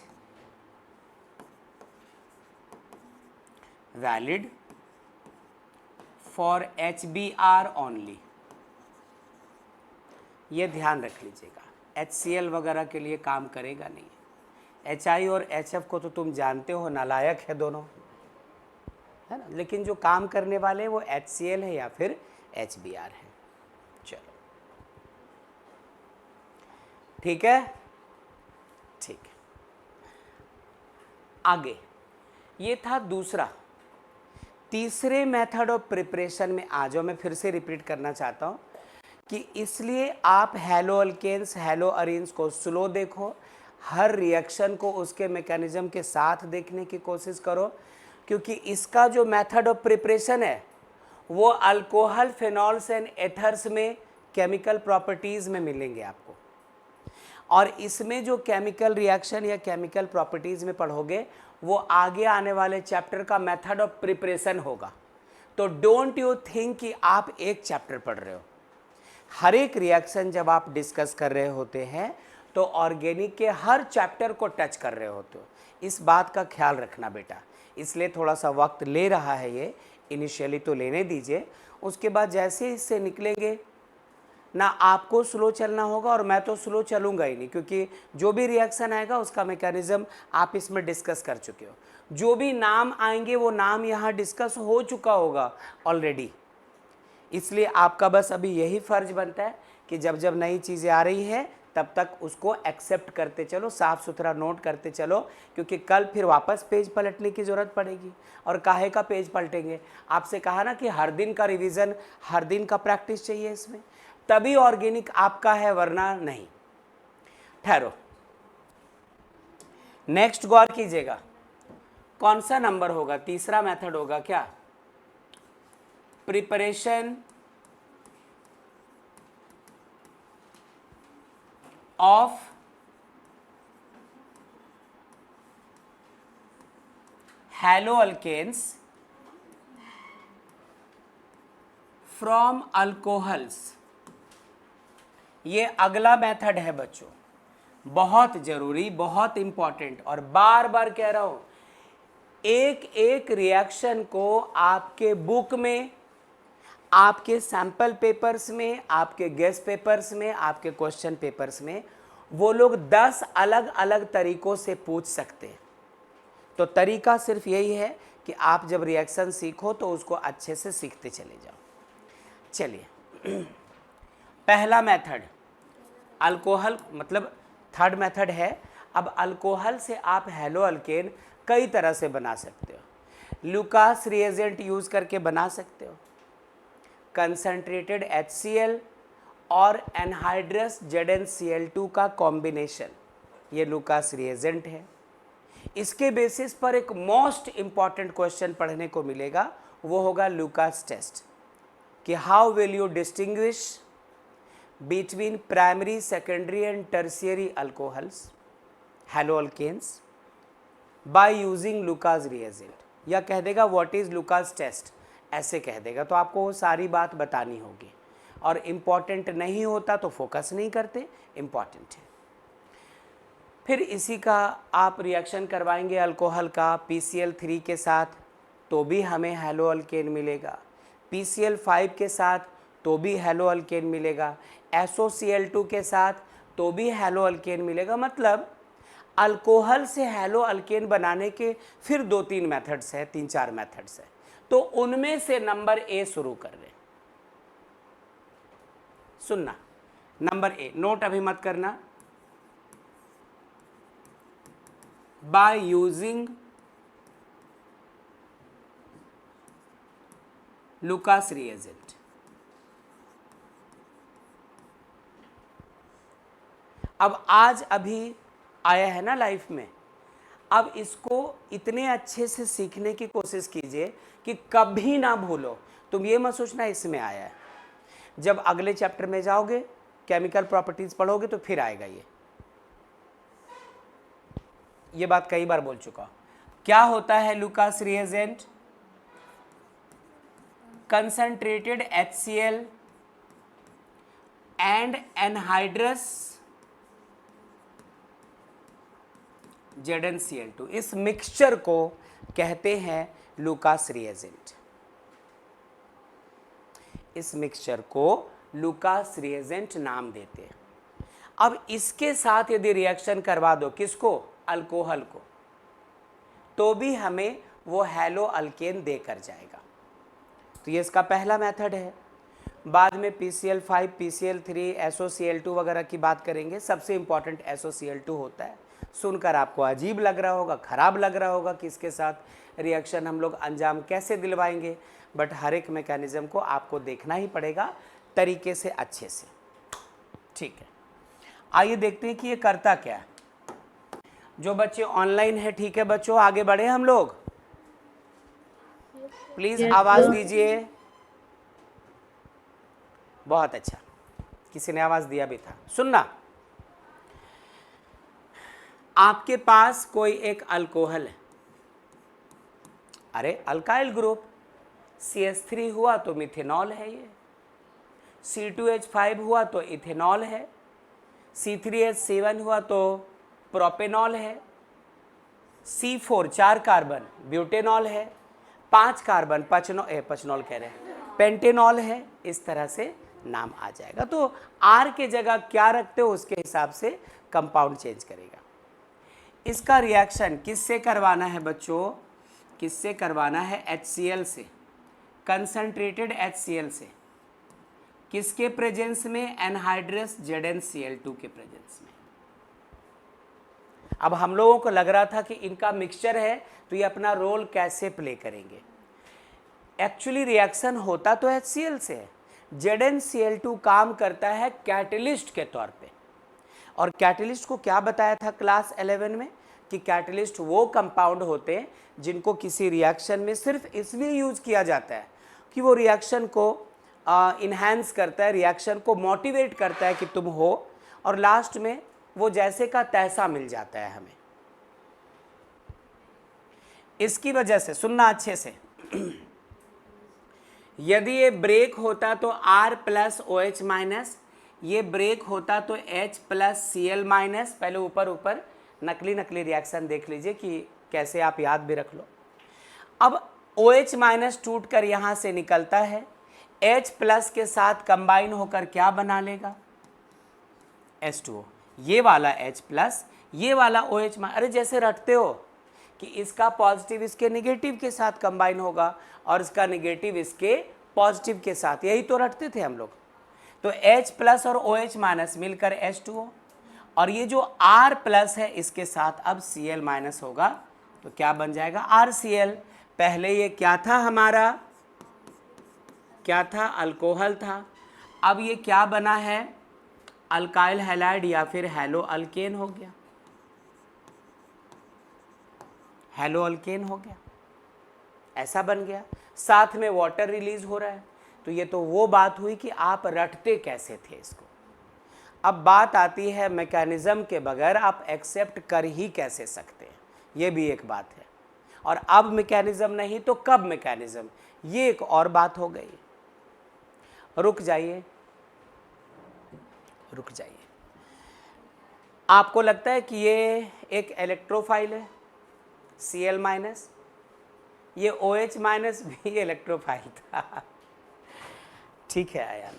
valid for HBr only. ये ध्यान रख लीजिएगा, HCl वगैरह के लिए काम करेगा नहीं। HI और HF को तो तुम जानते हो, नालायक है दोनों, है ना, लेकिन जो काम करने वाले वो HCl है या फिर HBr है। चलो ठीक है, ठीक है। आगे ये था दूसरा। तीसरे मेथड ऑफ प्रिपरेशन में आ जाओ। मैं फिर से रिपीट करना चाहता हूँ कि इसलिए आप हैलो अल्केन्स, हैलो अरीन्स को स्लो देखो, हर रिएक्शन को उसके मैकेनिज्म के साथ देखने की कोशिश करो, क्योंकि इसका जो मेथड ऑफ प्रिपरेशन है वो अल्कोहल, फिनॉल्स एंड एथर्स में केमिकल प्रॉपर्टीज़ में मिलेंगे आपको। और इसमें जो केमिकल रिएक्शन या केमिकल प्रॉपर्टीज़ में पढ़ोगे वो आगे आने वाले चैप्टर का मेथड ऑफ प्रिपरेशन होगा। तो डोंट यू थिंक कि आप एक चैप्टर पढ़ रहे हो। हर एक रिएक्शन जब आप डिस्कस कर रहे होते हैं तो ऑर्गेनिक के हर चैप्टर को टच कर रहे होते हो। इस बात का ख्याल रखना बेटा, इसलिए थोड़ा सा वक्त ले रहा है ये, इनिशियली तो लेने दीजिए। उसके बाद जैसे इससे निकलेंगे ना, आपको स्लो चलना होगा और मैं तो स्लो चलूँगा ही नहीं, क्योंकि जो भी रिएक्शन आएगा उसका मैकेनिज्म आप इसमें डिस्कस कर चुके हो। जो भी नाम आएंगे वो नाम यहाँ डिस्कस हो चुका होगा ऑलरेडी। इसलिए आपका बस अभी यही फ़र्ज बनता है कि जब जब नई चीज़ें आ रही है तब तक उसको एक्सेप्ट करते चलो, साफ़ सुथरा नोट करते चलो, क्योंकि कल फिर वापस पेज पलटने की ज़रूरत पड़ेगी। और काहे का पेज पलटेंगे? आपसे कहा ना कि हर दिन का रिवीजन, हर दिन का प्रैक्टिस चाहिए इसमें, तभी ऑर्गेनिक आपका है, वरना नहीं। ठहरो, नेक्स्ट गौर कीजिएगा, कौन सा नंबर होगा? तीसरा मेथड होगा क्या? Preparation of haloalkanes from alcohols. ये अगला मेथड है बच्चों, बहुत जरूरी, बहुत इंपॉर्टेंट, और बार बार कह रहा हूं, एक एक रिएक्शन को आपके बुक में, आपके सैंपल पेपर्स में, आपके गेस्ट पेपर्स में, आपके क्वेश्चन पेपर्स में वो लोग 10 अलग अलग तरीकों से पूछ सकते हैं। तो तरीका सिर्फ यही है कि आप जब रिएक्शन सीखो तो उसको अच्छे से सीखते चले जाओ। चलिए, पहला मेथड अल्कोहल, मतलब थर्ड मेथड है। अब अल्कोहल से आप हैलो अल्केन कई तरह से बना सकते हो। लुकास रिएजेंट यूज करके बना सकते हो, कंसंट्रेटेड HCl और एनहाइड्रस ZnCl2 का कॉम्बिनेशन, ये लुकास रिएजेंट है। इसके बेसिस पर एक मोस्ट इंपॉर्टेंट क्वेश्चन पढ़ने को मिलेगा, वो होगा लुकास टेस्ट, कि how will you distinguish between primary, secondary and tertiary alcohols, haloalkanes, by using Lucas reagent. या कह देगा व्हाट इज लुकास टेस्ट, ऐसे कह देगा, तो आपको वो सारी बात बतानी होगी। और इम्पॉर्टेंट नहीं होता तो फोकस नहीं करते, इम्पॉर्टेंट है। फिर इसी का आप रिएक्शन करवाएंगे अल्कोहल का PCl3 के साथ, तो भी हमें हैलो अल्केन मिलेगा। PCl5 के साथ तो भी हैलो अल्केन मिलेगा। SOCl2 के साथ तो भी हैलो अल्केन मिलेगा। मतलब अल्कोहल से हैलो अल्केन बनाने के फिर 2-3 मेथड्स है, 3-4 मेथड्स है, तो उनमें से नंबर A शुरू कर रहे। सुनना, नंबर A, नोट अभी मत करना। Bye using Lucas reagent. अब आज अभी आया है ना लाइफ में, अब इसको इतने अच्छे से सीखने की कोशिश कीजिए कि कभी ना भूलो। तुम ये मत सोचना इसमें आया है, जब अगले चैप्टर में जाओगे, केमिकल प्रॉपर्टीज पढ़ोगे तो फिर आएगा ये बात कई बार बोल चुका हूं। क्या होता है Lucas reagent? Concentrated HCl and anhydrous ZnCl2, इस मिक्सचर को कहते हैं लुकास रिएजेंट। इस मिक्सचर को लुकास रिएजेंट नाम देते हैं। अब इसके साथ यदि रिएक्शन करवा दो, किसको? अल्कोहल को, तो भी हमें वो हैलो अल्केन देकर जाएगा। तो ये इसका पहला मेथड है। बाद में PCl5, PCl3, SOCl2 वगैरह की बात करेंगे। सबसे इंपॉर्टेंट SOCl2 होता है। सुनकर आपको अजीब लग रहा होगा, खराब लग रहा होगा कि इसके साथ रिएक्शन हम लोग अंजाम कैसे दिलवाएंगे, बट हर एक मैकेनिज्म को आपको देखना ही पड़ेगा तरीके से, अच्छे से। ठीक है, आइए देखते हैं कि ये करता क्या है। जो बच्चे ऑनलाइन है, ठीक है बच्चों, आगे बढ़े हम लोग, प्लीज आवाज दीजिए। बहुत अच्छा, किसी ने आवाज दिया भी था। सुनना, आपके पास कोई एक अल्कोहल है, अरे अल्काइल ग्रुप, CH3 हुआ तो मिथेनॉल है, ये C2H5 हुआ तो इथेनॉल है, C3H7 हुआ तो प्रोपेनॉल है, C4 4 कार्बन ब्यूटेनॉल है, 5 कार्बन पचनॉल कह रहे हैं, पेंटेनॉल है। इस तरह से नाम आ जाएगा। तो R के जगह क्या रखते हो उसके हिसाब से कंपाउंड चेंज करेगा। इसका रिएक्शन किससे करवाना है बच्चों? किससे करवाना है? HCl से, कंसंट्रेटेड HCl से। किसके प्रेजेंस में? एनहाइड्रस ZnCl2 के प्रेजेंस में। अब हम लोगों को लग रहा था कि इनका मिक्सचर है तो ये अपना रोल कैसे प्ले करेंगे। एक्चुअली रिएक्शन होता तो HCl से है। ZnCl2 काम करता है कैटलिस्ट के तौर पे, और कैटलिस्ट को क्या बताया था क्लास 11 में कि कैटलिस्ट वो कंपाउंड होते हैं जिनको किसी रिएक्शन में सिर्फ इसलिए यूज किया जाता है कि वो रिएक्शन को इन्हांस करता है, रिएक्शन को मोटिवेट करता है कि तुम हो, और लास्ट में वो जैसे का तैसा मिल जाता है हमें। इसकी वजह से सुनना अच्छे से, यदि ये ब्रेक होता तो R प्लस OH माइनस, ये ब्रेक होता तो H प्लस Cl माइनस। पहले ऊपर ऊपर नकली रिएक्शन देख लीजिए कि कैसे आप याद भी रख लो। अब OH माइनस टूट कर यहाँ से निकलता है, H प्लस के साथ कंबाइन होकर क्या बना लेगा, H2O। ये वाला H प्लस, ये वाला OH माइनस, अरे जैसे रटते हो कि इसका पॉजिटिव इसके निगेटिव के साथ कंबाइन होगा और इसका निगेटिव इसके पॉजिटिव के साथ, यही तो रटते थे हम लोग। तो H प्लस और OH माइनस मिलकर H2O, और ये जो R प्लस है इसके साथ अब Cl माइनस होगा तो क्या बन जाएगा RCl। पहले ये क्या था हमारा, क्या था, अल्कोहल था, अब ये क्या बना है, अल्काइल हैलाइड या फिर हैलो अल्केन हो गया, हैलो अल्केन हो गया, ऐसा बन गया। साथ में वाटर रिलीज हो रहा है। तो ये तो वो बात हुई कि आप रटते कैसे थे इसको। अब बात आती है मैकेनिज्म के बगैर आप एक्सेप्ट कर ही कैसे सकते हैं, ये भी एक बात है। और अब मैकेनिज्म नहीं तो कब मैकेनिज्म, ये एक और बात हो गई। रुक जाइए, रुक जाइए। आपको लगता है कि ये एक इलेक्ट्रोफाइल है Cl माइनस, ये OH माइनस भी इलेक्ट्रोफाइल था। ठीक है आयान,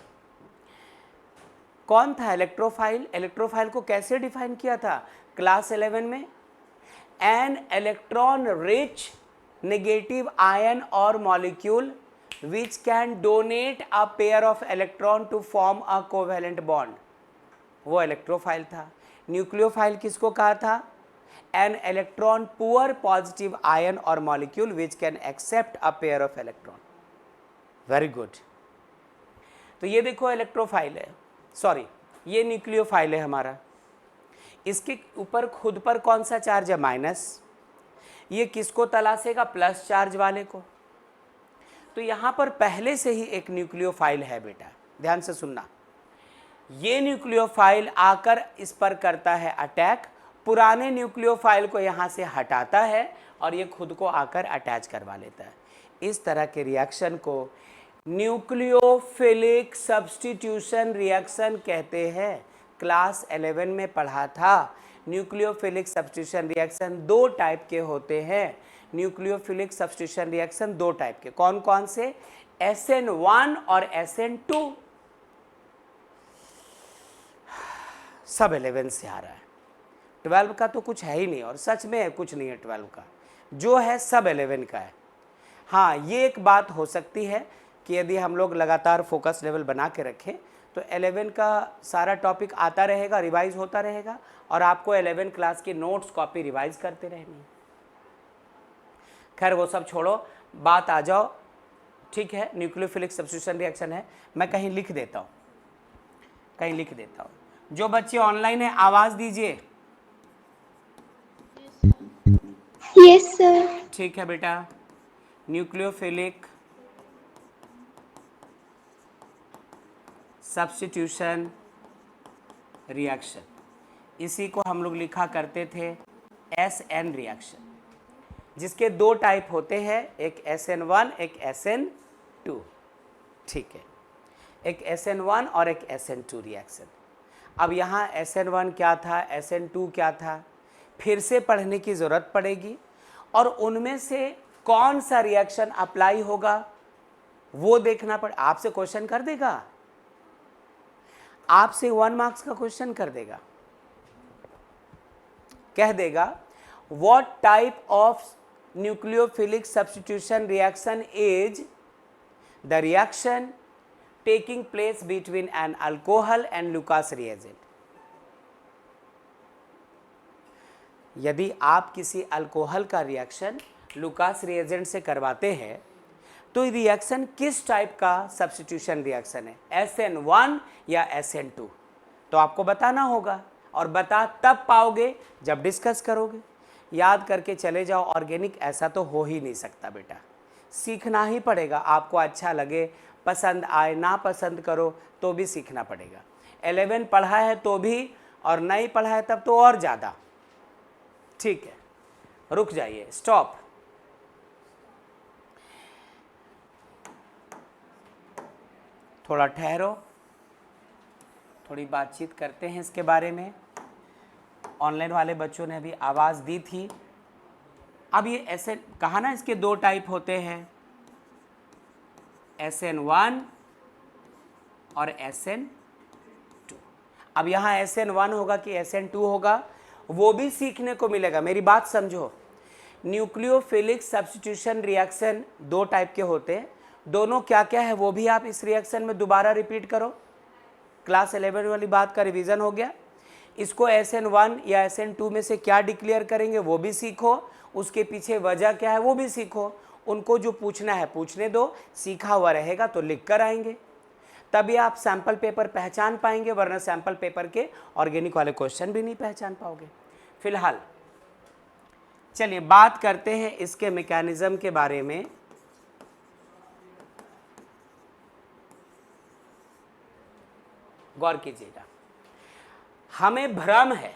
कौन था इलेक्ट्रोफाइल? इलेक्ट्रोफाइल को कैसे डिफाइन किया था क्लास 11 में? An electron rich negative ion और molecule which can donate a pair of electron to form a covalent bond, वो इलेक्ट्रोफाइल था। न्यूक्लियोफाइल किसको कहा था? An electron poor positive ion और molecule which can accept a pair of electron. Very good. तो ये देखो इलेक्ट्रोफाइल है, सॉरी ये न्यूक्लियोफाइल है हमारा। इसके ऊपर खुद पर कौन सा चार्ज है? माइनस। ये किसको तलाशेगा? प्लस चार्ज वाले को। तो यहां पर पहले से ही एक न्यूक्लियोफाइल है बेटा, ध्यान से सुनना। ये न्यूक्लियोफाइल आकर इस पर करता है अटैक, पुराने न्यूक्लियोफाइल को यहाँ से हटाता है और ये खुद को आकर अटैच करवा लेता है। इस तरह के रिएक्शन को न्यूक्लियोफिलिक सब्स्टिट्यूशन रिएक्शन कहते हैं। क्लास 11 में पढ़ा था। न्यूक्लियोफिलिक सब्स्टिट्यूशन रिएक्शन दो टाइप के होते हैं। न्यूक्लियोफिलिक सब्स्टिट्यूशन रिएक्शन दो टाइप के, कौन कौन से? SN1 और SN2। सब 11 से आ रहा है, 12 का तो कुछ है ही नहीं, और सच में कुछ नहीं है 12 का, जो है सब 11 का है। हाँ, ये एक बात हो सकती है कि यदि हम लोग लगातार फोकस लेवल बना के रखें तो 11 का सारा टॉपिक आता रहेगा, रिवाइज होता रहेगा, और आपको 11 क्लास की नोट्स कॉपी रिवाइज करते रहनी। खैर वो सब छोड़ो, बात आ जाओ, ठीक है। न्यूक्लियोफिलिक सब्स्टिट्यूशन रिएक्शन है, मैं कहीं लिख देता हूँ, कहीं लिख देता हूँ। जो बच्चे ऑनलाइन है आवाज दीजिए। Yes sir. ठीक है बेटा। न्यूक्लियोफिलिक सब्स्टिट्यूशन रिएक्शन, इसी को हम लोग लिखा करते थे SN रिएक्शन, जिसके दो टाइप होते हैं, एक SN1 एक SN2। ठीक है, एक SN1 और एक SN2 रिएक्शन। अब यहाँ SN1 क्या था, SN2 क्या था, फिर से पढ़ने की ज़रूरत पड़ेगी, और उनमें से कौन सा रिएक्शन अप्लाई होगा वो देखना पड़े। आपसे क्वेश्चन कर देगा, आपसे 1 मार्क्स का क्वेश्चन कर देगा, कह देगा what type of nucleophilic substitution reaction is the reaction taking place between an alcohol and Lucas reagent। यदि आप किसी अल्कोहल का रिएक्शन लुकास रिएजेंट से करवाते हैं तो रिएक्शन किस टाइप का सब्स्टिट्यूशन रिएक्शन है, SN1 या SN2, तो आपको बताना होगा। और बता तब पाओगे जब डिस्कस करोगे। याद करके चले जाओ, ऑर्गेनिक ऐसा तो हो ही नहीं सकता बेटा, सीखना ही पड़ेगा। आपको अच्छा लगे, पसंद आए, ना पसंद करो तो भी सीखना पड़ेगा। 11 पढ़ा है तो भी, और नहीं पढ़ा है तब तो और ज़्यादा। ठीक है, रुक जाइए, स्टॉप। थोड़ा ठहरो, थोड़ी बातचीत करते हैं इसके बारे में। ऑनलाइन वाले बच्चों ने अभी आवाज़ दी थी। अब ये ऐसे कहा ना, इसके दो टाइप होते हैं, SN1 और SN2। अब यहाँ SN1 होगा कि SN2 होगा वो भी सीखने को मिलेगा। मेरी बात समझो, न्यूक्लियोफिलिक सब्स्टिट्यूशन रिएक्शन दो टाइप के होते हैं, दोनों क्या क्या है वो भी आप इस रिएक्शन में दोबारा रिपीट करो। क्लास 11 वाली बात का रिवीजन हो गया। इसको SN1 या SN2 में से क्या डिक्लेयर करेंगे वो भी सीखो, उसके पीछे वजह क्या है वो भी सीखो। उनको जो पूछना है पूछने दो, सीखा हुआ रहेगा तो लिख कर आएंगे, तभी आप सैम्पल पेपर पहचान पाएंगे, वरना सैम्पल पेपर के ऑर्गेनिक वाले क्वेश्चन भी नहीं पहचान पाओगे। फिलहाल चलिए बात करते हैं इसके मैकेनिज्म के बारे में। गौर कीजिएगा, हमें भ्रम है,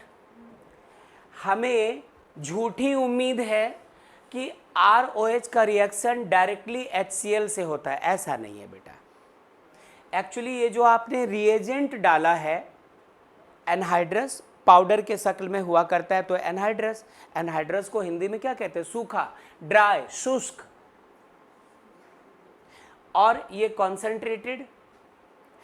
हमें झूठी उम्मीद है कि ROH का रिएक्शन डायरेक्टली HCl से होता है। ऐसा नहीं है बेटा। एक्चुअली ये जो आपने रिएजेंट डाला है, एनहाइड्रस पाउडर के शक्ल में हुआ करता है, तो एनहाइड्रस, एनहाइड्रस को हिंदी में क्या कहते हैं? सूखा, ड्राई, शुष्क। और ये कॉन्सेंट्रेटेड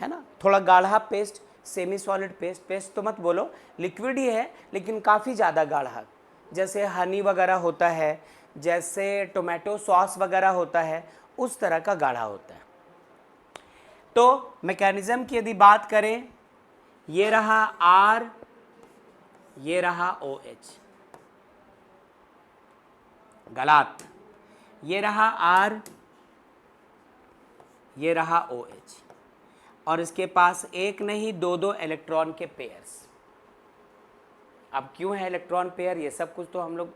है ना, थोड़ा गाढ़ा paste, semi solid paste, paste तो मत बोलो, लिक्विड ही है लेकिन काफ़ी ज़्यादा गाढ़ा, जैसे हनी वगैरह होता है, जैसे टोमेटो सॉस वगैरह होता है, उस तरह का गाढ़ा होता है। तो मैकेनिज्म की यदि बात करें, ये रहा R, ये रहा OH, गलत, ये रहा R, ये रहा OH, और इसके पास एक नहीं दो दो इलेक्ट्रॉन के पेयर्स। अब क्यों है इलेक्ट्रॉन पेयर, ये सब कुछ तो हम लोग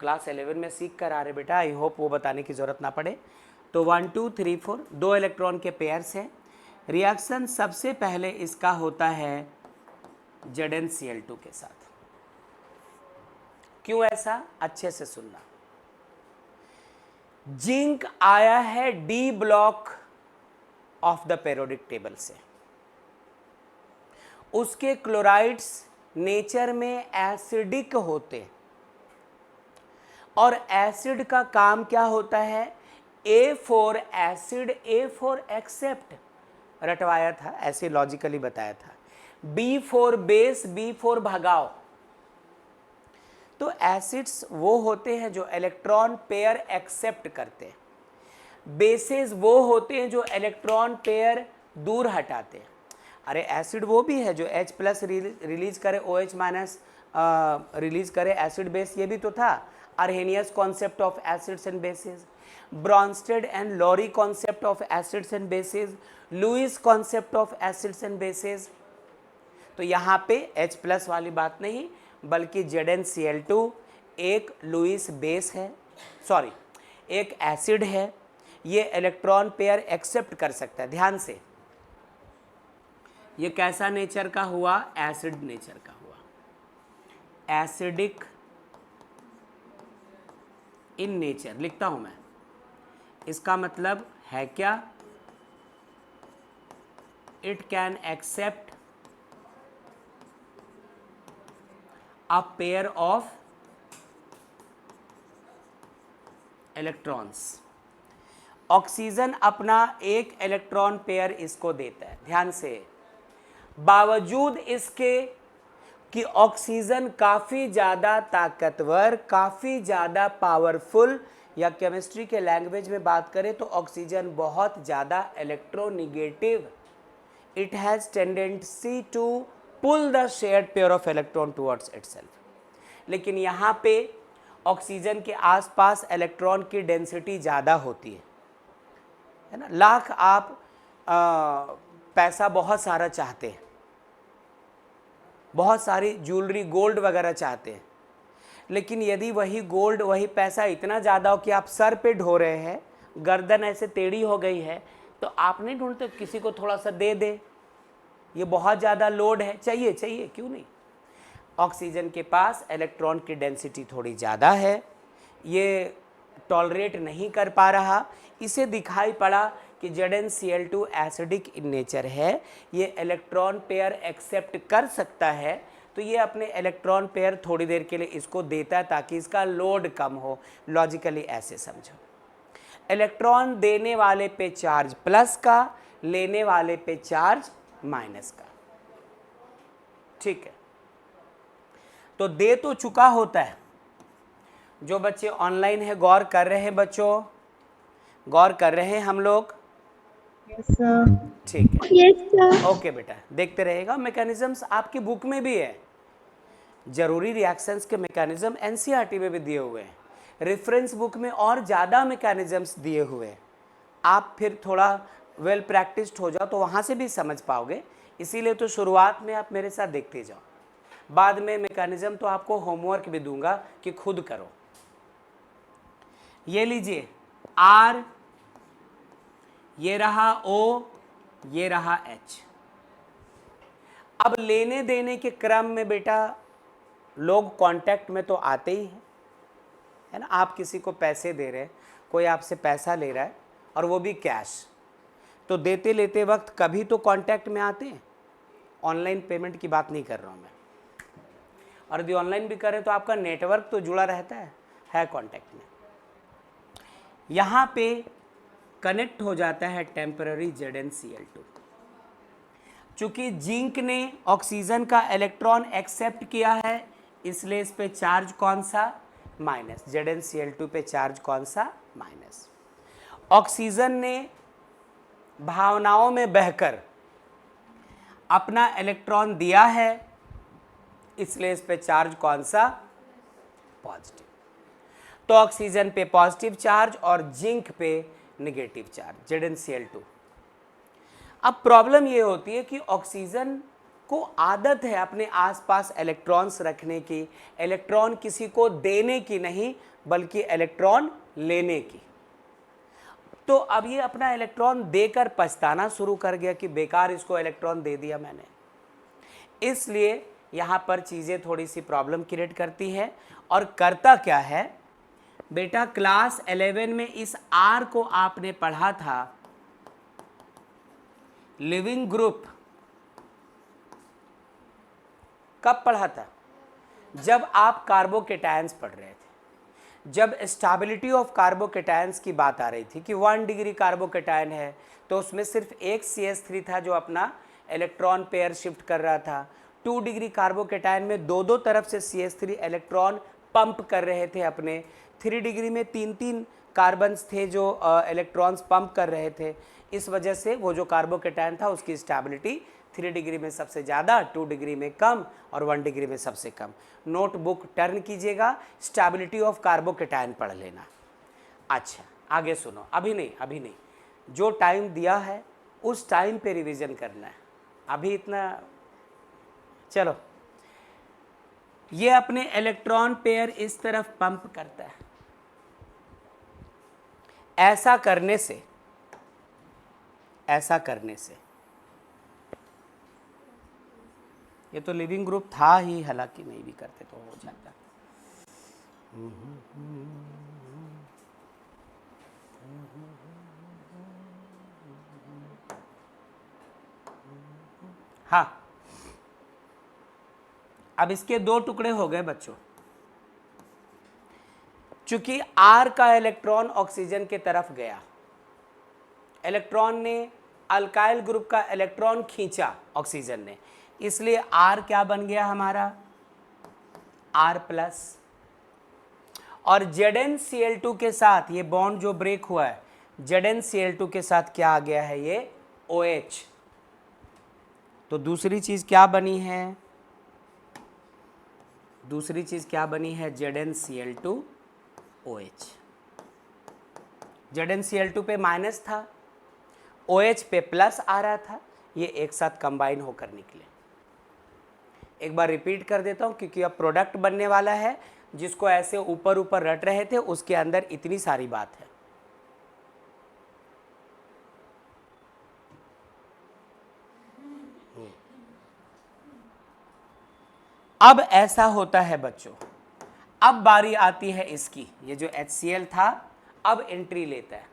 क्लास 11 में सीख कर आ रहे बेटा, आई होप वो बताने की ज़रूरत ना पड़े। तो 1 2 3 4 दो इलेक्ट्रॉन के पेयर्स हैं। रिएक्शन सबसे पहले इसका होता है ZnCl2 के साथ। क्यों ऐसा, अच्छे से सुनना। जिंक आया है D block of the periodic table से, उसके क्लोराइड्स नेचर में एसिडिक होते, और एसिड का काम क्या होता है? A4 एसिड, A4 एक्सेप्ट, रटवाया था, ऐसे लॉजिकली बताया था। B4 बेस, B4 भगाओ। तो एसिड्स वो होते हैं जो इलेक्ट्रॉन पेयर एक्सेप्ट करते हैं, बेसेस वो होते हैं जो इलेक्ट्रॉन पेयर दूर हटाते हैं। अरे एसिड वो भी है जो H प्लस रिलीज करे, OH माइनस रिलीज करे, एसिड बेस ये भी तो था। Arrhenius concept of acids and bases, Bronsted and Lowry concept of acids and bases, Lewis concept of acids and bases. तो यहाँ पे H प्लस वाली बात नहीं, बल्कि ZnCl2 एक लुइस बेस है, सॉरी एक एसिड है, ये इलेक्ट्रॉन पेयर एक्सेप्ट कर सकता है। ध्यान से, ये कैसा नेचर का हुआ? एसिड नेचर का हुआ, एसिडिक इन नेचर लिखता हूं मैं। इसका मतलब है क्या? It can accept a pair of electrons. Oxygen अपना एक इलेक्ट्रॉन पेयर इसको देता है। ध्यान से, बावजूद इसके कि ऑक्सीजन काफ़ी ज़्यादा ताकतवर, काफ़ी ज़्यादा पावरफुल, या केमिस्ट्री के लैंग्वेज में बात करें तो ऑक्सीजन बहुत ज़्यादा electronegative, it has tendency to pull the shared pair of electron towards itself. लेकिन यहाँ पे ऑक्सीजन के आसपास इलेक्ट्रॉन की डेंसिटी ज़्यादा होती है ना। लाख आप पैसा बहुत सारा चाहते हैं, बहुत सारी ज्वेलरी गोल्ड वगैरह चाहते हैं, लेकिन यदि वही गोल्ड वही पैसा इतना ज़्यादा हो कि आप सर पे ढो रहे हैं, गर्दन ऐसे टेढ़ी हो गई है, तो आप नहीं ढूंढते किसी को थोड़ा सा दे दे, ये बहुत ज़्यादा लोड है, चाहिए चाहिए, क्यों नहीं। ऑक्सीजन के पास इलेक्ट्रॉन की डेंसिटी थोड़ी ज़्यादा है, ये टॉलरेट नहीं कर पा रहा, इसे दिखाई पड़ा कि ZnCl2 एसिडिक इन नेचर है, ये इलेक्ट्रॉन पेयर एक्सेप्ट कर सकता है, तो ये अपने इलेक्ट्रॉन पेयर थोड़ी देर के लिए इसको देता है ताकि इसका लोड कम हो। लॉजिकली ऐसे समझो, इलेक्ट्रॉन देने वाले पे चार्ज प्लस का, लेने वाले पे चार्ज माइनस का, ठीक है। तो दे तो चुका होता है। जो बच्चे ऑनलाइन है गौर कर रहे हैं, बच्चों गौर कर रहे हैं हम लोग? Yes sir. ठीक है, Yes, sir. ओके बेटा, देखते रहेगा। मैकेनिज्म्स आपकी बुक में भी है, जरूरी रिएक्शंस के मैकेनिज्म एनसीईआरटी में भी दिए हुए हैं, रेफरेंस बुक में और ज़्यादा मैकेनिज्म्स दिए हुए हैं। आप फिर थोड़ा वेल प्रैक्टिस्ड हो जाओ तो वहाँ से भी समझ पाओगे, इसीलिए तो शुरुआत में आप मेरे साथ देखते जाओ, बाद में मैकेनिज्म तो आपको होमवर्क भी दूंगा कि खुद करो। ये लीजिए R, ये रहा O, ये रहा H। अब लेने देने के क्रम में बेटा लोग कांटेक्ट में तो आते ही हैं, है ना। आप किसी को पैसे दे रहे हैं, कोई आपसे पैसा ले रहा है और वो भी कैश, तो देते लेते वक्त कभी तो कांटेक्ट में आते हैं। ऑनलाइन पेमेंट की बात नहीं कर रहा हूँ मैं, और यदि ऑनलाइन भी करें तो आपका नेटवर्क तो जुड़ा रहता है कांटेक्ट में। यहाँ पे कनेक्ट हो जाता है टेम्पररी ZnCl2। चूंकि जिंक ने ऑक्सीजन का इलेक्ट्रॉन एक्सेप्ट किया है, इसलिए इस पे चार्ज कौन सा, माइनस। ZnCl2 पे चार्ज कौन सा, माइनस। ऑक्सीजन ने भावनाओं में बहकर अपना इलेक्ट्रॉन दिया है, इसलिए इस पे चार्ज कौन सा, पॉजिटिव। तो ऑक्सीजन पे पॉजिटिव चार्ज और जिंक पे नेगेटिव चार्ज, ZnCl2। अब प्रॉब्लम ये होती है कि ऑक्सीजन को आदत है अपने आसपास इलेक्ट्रॉन्स रखने की, इलेक्ट्रॉन किसी को देने की नहीं बल्कि इलेक्ट्रॉन लेने की। तो अब ये अपना इलेक्ट्रॉन देकर पछताना शुरू कर गया कि बेकार इसको इलेक्ट्रॉन दे दिया मैंने। इसलिए यहाँ पर चीज़ें थोड़ी सी प्रॉब्लम क्रिएट करती है। और करता क्या है बेटा, क्लास 11 में इस R को आपने पढ़ा था, लिविंग ग्रुप। कब पढ़ा था? जब आप कार्बोकेटायंस पढ़ रहे थे, जब स्टेबिलिटी ऑफ कार्बोकेटायंस की बात आ रही थी कि 1 डिग्री कार्बोकेटायन है तो उसमें सिर्फ एक CH3 था जो अपना इलेक्ट्रॉन पेयर शिफ्ट कर रहा था। 2 डिग्री कार्बोकेटायन में दो तरफ से CH3 इलेक्ट्रॉन पंप कर रहे थे अपने। 3 डिग्री में 3 कार्बन्स थे जो इलेक्ट्रॉन्स पंप कर रहे थे। इस वजह से वो जो कार्बोकेटायन था उसकी स्टेबिलिटी 3 डिग्री में सबसे ज़्यादा, 2 डिग्री में कम और 1 डिग्री में सबसे कम। नोटबुक टर्न कीजिएगा, स्टेबिलिटी ऑफ कार्बोकेटायन पढ़ लेना। अच्छा आगे सुनो, अभी नहीं, जो टाइम दिया है उस टाइम पे रिवीजन करना है, अभी इतना। चलो, ये अपने इलेक्ट्रॉन पेयर इस तरफ पंप करता है। ऐसा करने से ये तो लिविंग ग्रुप था ही, हालांकि नहीं भी करते तो हो जाता। हाँ, अब इसके 2 टुकड़े हो गए बच्चों। चूंकि R का इलेक्ट्रॉन ऑक्सीजन के तरफ गया, इलेक्ट्रॉन ने अल्काइल ग्रुप का इलेक्ट्रॉन खींचा ऑक्सीजन ने, इसलिए R क्या बन गया हमारा, R+। और ZnCl2 के साथ ये बॉन्ड जो ब्रेक हुआ है, ZnCl2 के साथ क्या आ गया है, ये OH। तो दूसरी चीज क्या बनी है, ZnCl2OH। ZnCl2 पे माइनस था, OH पे प्लस आ रहा था, ये एक साथ कंबाइन होकर निकले। एक बार रिपीट कर देता हूँ क्योंकि अब प्रोडक्ट बनने वाला है, जिसको ऐसे ऊपर ऊपर रट रहे थे उसके अंदर इतनी सारी बात है। अब ऐसा होता है बच्चों, अब बारी आती है इसकी, ये जो HCl था अब एंट्री लेता है।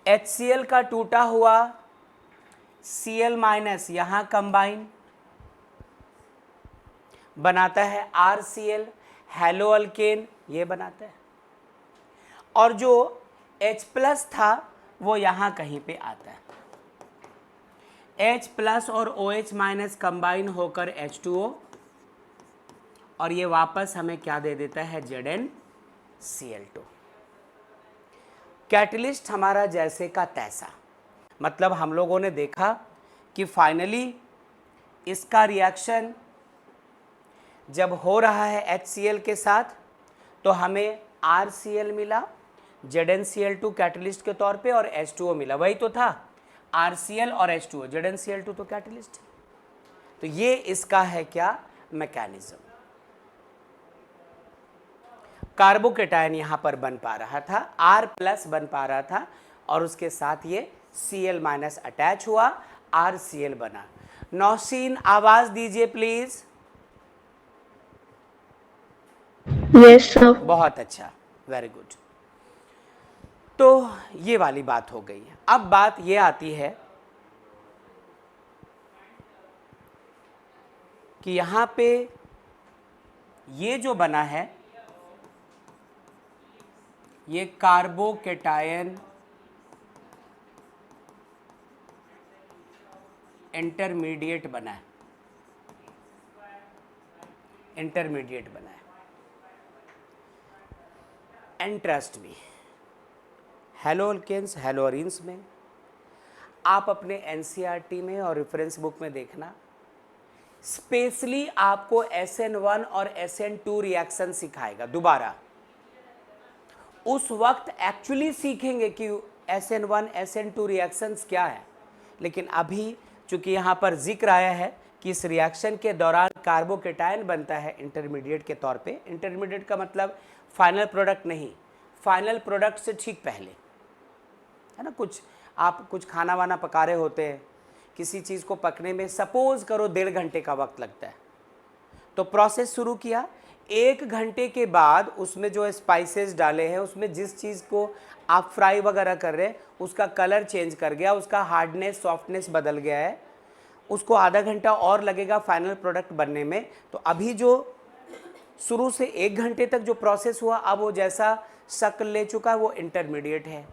HCl का टूटा हुआ Cl माइनस यहां कंबाइन बनाता है RCl, हेलो अल्केन ये बनाता है, और जो H प्लस था वो यहां कहीं पे आता है। H प्लस और OH माइनस कंबाइन होकर H2O, और ये वापस हमें क्या दे देता है, ZnCl2। कैटलिस्ट हमारा जैसे का तैसा, मतलब हम लोगों ने देखा कि फाइनली इसका रिएक्शन जब हो रहा है HCl के साथ तो हमें RCl मिला ZnCl2 कैटलिस्ट के तौर पे, और H2O मिला, वही तो था RCl और H2O, ZnCl2 तो कैटलिस्ट। तो ये इसका है क्या, मैकेनिज्म। कार्बोकेटायन यहाँ पर बन पा रहा था, R प्लस बन पा रहा था, और उसके साथ ये Cl माइनस अटैच हुआ, RCl बना। नौशीन आवाज दीजिए प्लीज। Yes sir. बहुत अच्छा, वेरी गुड। तो ये वाली बात हो गई है। अब बात ये आती है कि यहाँ पे ये जो बना है ये कार्बोकेटायन इंटरमीडिएट बना है, इंटरमीडिएट बना है। And trust me, haloalkanes, haloarenes में आप अपने NCERT में और रेफरेंस बुक में देखना, स्पेशली आपको SN1 और SN2 रिएक्शन सिखाएगा दोबारा। उस वक्त एक्चुअली सीखेंगे कि SN1 SN2 रिएक्शंस क्या है, लेकिन अभी चूंकि यहाँ पर जिक्र आया है कि इस रिएक्शन के दौरान कार्बोकेटायन बनता है इंटरमीडिएट के तौर पे। इंटरमीडिएट का मतलब फाइनल प्रोडक्ट नहीं, फाइनल प्रोडक्ट से ठीक पहले, है ना। आप कुछ खाना वाना पका रहे होते हैं, किसी चीज़ को पकने में सपोज करो 1.5 घंटे का वक्त लगता है, तो प्रोसेस शुरू किया, 1 घंटे के बाद उसमें जो स्पाइसेस डाले हैं, उसमें जिस चीज़ को आप फ्राई वगैरह कर रहे हैं उसका कलर चेंज कर गया, उसका हार्डनेस सॉफ्टनेस बदल गया है, उसको आधा घंटा और लगेगा फाइनल प्रोडक्ट बनने में। तो अभी जो शुरू से 1 घंटे तक जो प्रोसेस हुआ, अब वो जैसा शक्ल ले चुका है वो इंटरमीडिएट है।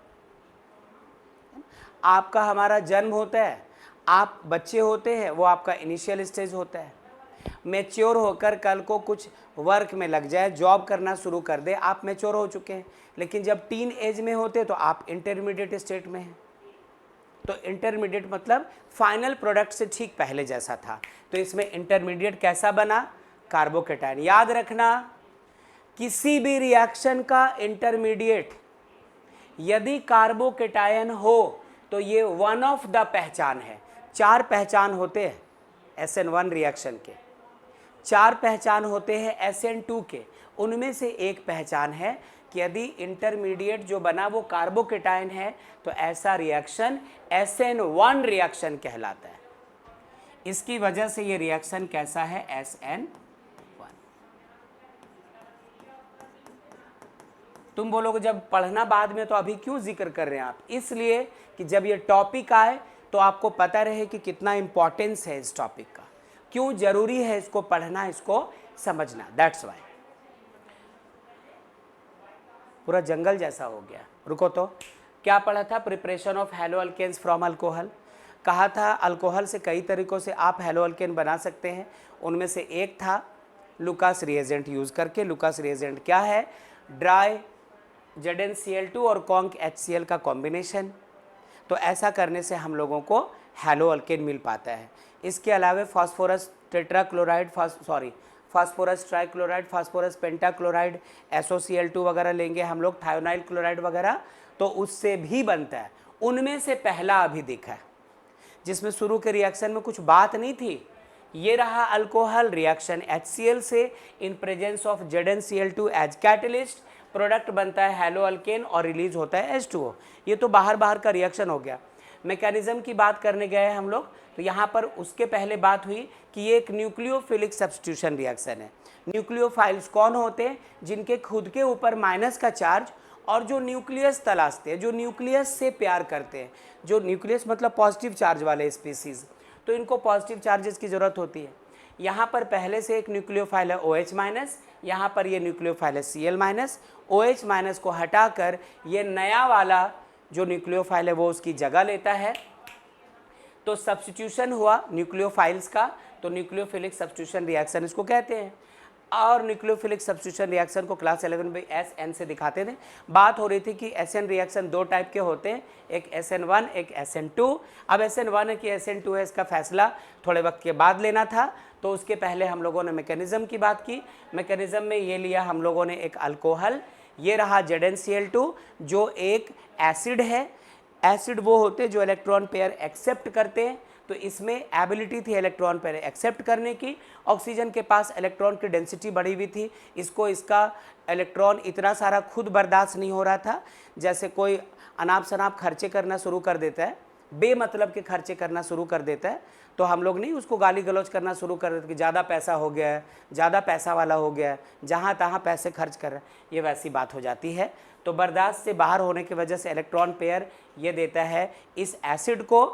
आपका हमारा जन्म होता है, आप बच्चे होते हैं, वो आपका इनिशियल स्टेज होता है। मैच्योर होकर कल को कुछ वर्क में लग जाए, जॉब करना शुरू कर दे, आप मैच्योर हो चुके हैं। लेकिन जब टीन एज में होते तो आप इंटरमीडिएट स्टेट में हैं। तो इंटरमीडिएट मतलब फाइनल प्रोडक्ट से ठीक पहले जैसा था। तो इसमें इंटरमीडिएट कैसा बना, कार्बोकेटायन। याद रखना, किसी भी रिएक्शन का इंटरमीडिएट यदि कार्बोकेटायन हो तो ये वन ऑफ द पहचान है। 4 पहचान होते हैं SN1 रिएक्शन के, 4 पहचान होते हैं SN2 के। उनमें से एक पहचान है कि यदि इंटरमीडिएट जो बना वो कार्बोकेटायन है तो ऐसा रिएक्शन SN1 रिएक्शन कहलाता है। इसकी वजह से ये रिएक्शन कैसा है, SN1। तुम बोलोगे जब पढ़ना बाद में तो अभी क्यों जिक्र कर रहे हैं आप, इसलिए कि जब ये टॉपिक आए तो आपको पता रहे कि कितना इंपॉर्टेंस है इस टॉपिक का, क्यों जरूरी है इसको पढ़ना, इसको समझना। That's why. पूरा जंगल जैसा हो गया। रुको, तो क्या पढ़ा था, preparation of haloalkanes from alcohol. कहा था अल्कोहल से कई तरीकों से आप हेलो अल्केन बना सकते हैं, उनमें से एक था लुकास रिएजेंट यूज़ करके। लुकास रिएजेंट क्या है, ड्राई ZnCl2 और कॉन्क HCl का कॉम्बिनेशन। तो ऐसा करने से हम लोगों को हेलो अल्केन मिल पाता है। इसके अलावा phosphorus tetrachloride, phosphorus trichloride, phosphorus pentachloride, SOCl2 वगैरह लेंगे हम लोग, थायोनाइल क्लोराइड वगैरह, तो उससे भी बनता है। उनमें से पहला अभी देखा है जिसमें शुरू के रिएक्शन में कुछ बात नहीं थी, ये रहा अल्कोहल रिएक्शन HCl से in presence of ZnCl2 as catalyst, product बनता है हेलो अल्केन और रिलीज होता है H2O। ये तो बाहर बाहर का रिएक्शन हो गया। मैकेनिज्म की बात करने गए हम लोग, तो यहाँ पर उसके पहले बात हुई कि ये एक न्यूक्लियोफिलिक सब्स्टिट्यूशन रिएक्शन है। न्यूक्लियोफाइल्स कौन होते हैं? जिनके खुद के ऊपर माइनस का चार्ज और जो न्यूक्लियस तलाशते हैं, जो न्यूक्लियस से प्यार करते हैं, जो न्यूक्लियस मतलब पॉजिटिव चार्ज वाले स्पीसीज, तो इनको पॉजिटिव चार्जेस की ज़रूरत होती है। यहाँ पर पहले से एक न्यूक्लियोफाइल है OH माइनस, यहाँ पर ये न्यूक्लियोफाइल है Cl माइनस। OH माइनस को हटाकर ये नया वाला जो न्यूक्लियोफाइल है वो उसकी जगह लेता है, तो सब्स्टिट्यूशन हुआ न्यूक्लियोफाइल्स का, तो न्यूक्लियोफिलिक सब्स्टिट्यूशन रिएक्शन इसको कहते हैं। और न्यूक्लियोफिलिक सब्स्टिट्यूशन रिएक्शन को क्लास 11 में SN से दिखाते थे। बात हो रही थी कि SN रिएक्शन दो टाइप के होते हैं, एक SN1 एक SN2। अब SN1 है कि SN2 है, इसका फैसला थोड़े वक्त के बाद लेना था, तो उसके पहले हम लोगों ने मैकेनिज्म की बात की। मैकेनिज्म में ये लिया हम लोगों ने एक अल्कोहल, ये रहा ZnCl2 जो एक एसिड है। एसिड वो होते हैं जो इलेक्ट्रॉन पेयर एक्सेप्ट करते हैं, तो इसमें एबिलिटी थी इलेक्ट्रॉन पेयर एक्सेप्ट करने की। ऑक्सीजन के पास इलेक्ट्रॉन की डेंसिटी बढ़ी हुई थी, इसको इसका इलेक्ट्रॉन इतना सारा खुद बर्दाश्त नहीं हो रहा था। जैसे कोई अनाप शनाप खर्चे करना शुरू कर देता है, बेमतलब के खर्चे करना शुरू कर देता है, तो हम लोग नहीं उसको गाली गलौज करना शुरू कर देते कि ज़्यादा पैसा हो गया है, ज़्यादा पैसा वाला हो गया है, जहाँ तहाँ पैसे खर्च कर रहे हैं, ये वैसी बात हो जाती है। तो बर्दाश्त से बाहर होने की वजह से इलेक्ट्रॉन पेयर ये देता है इस एसिड को,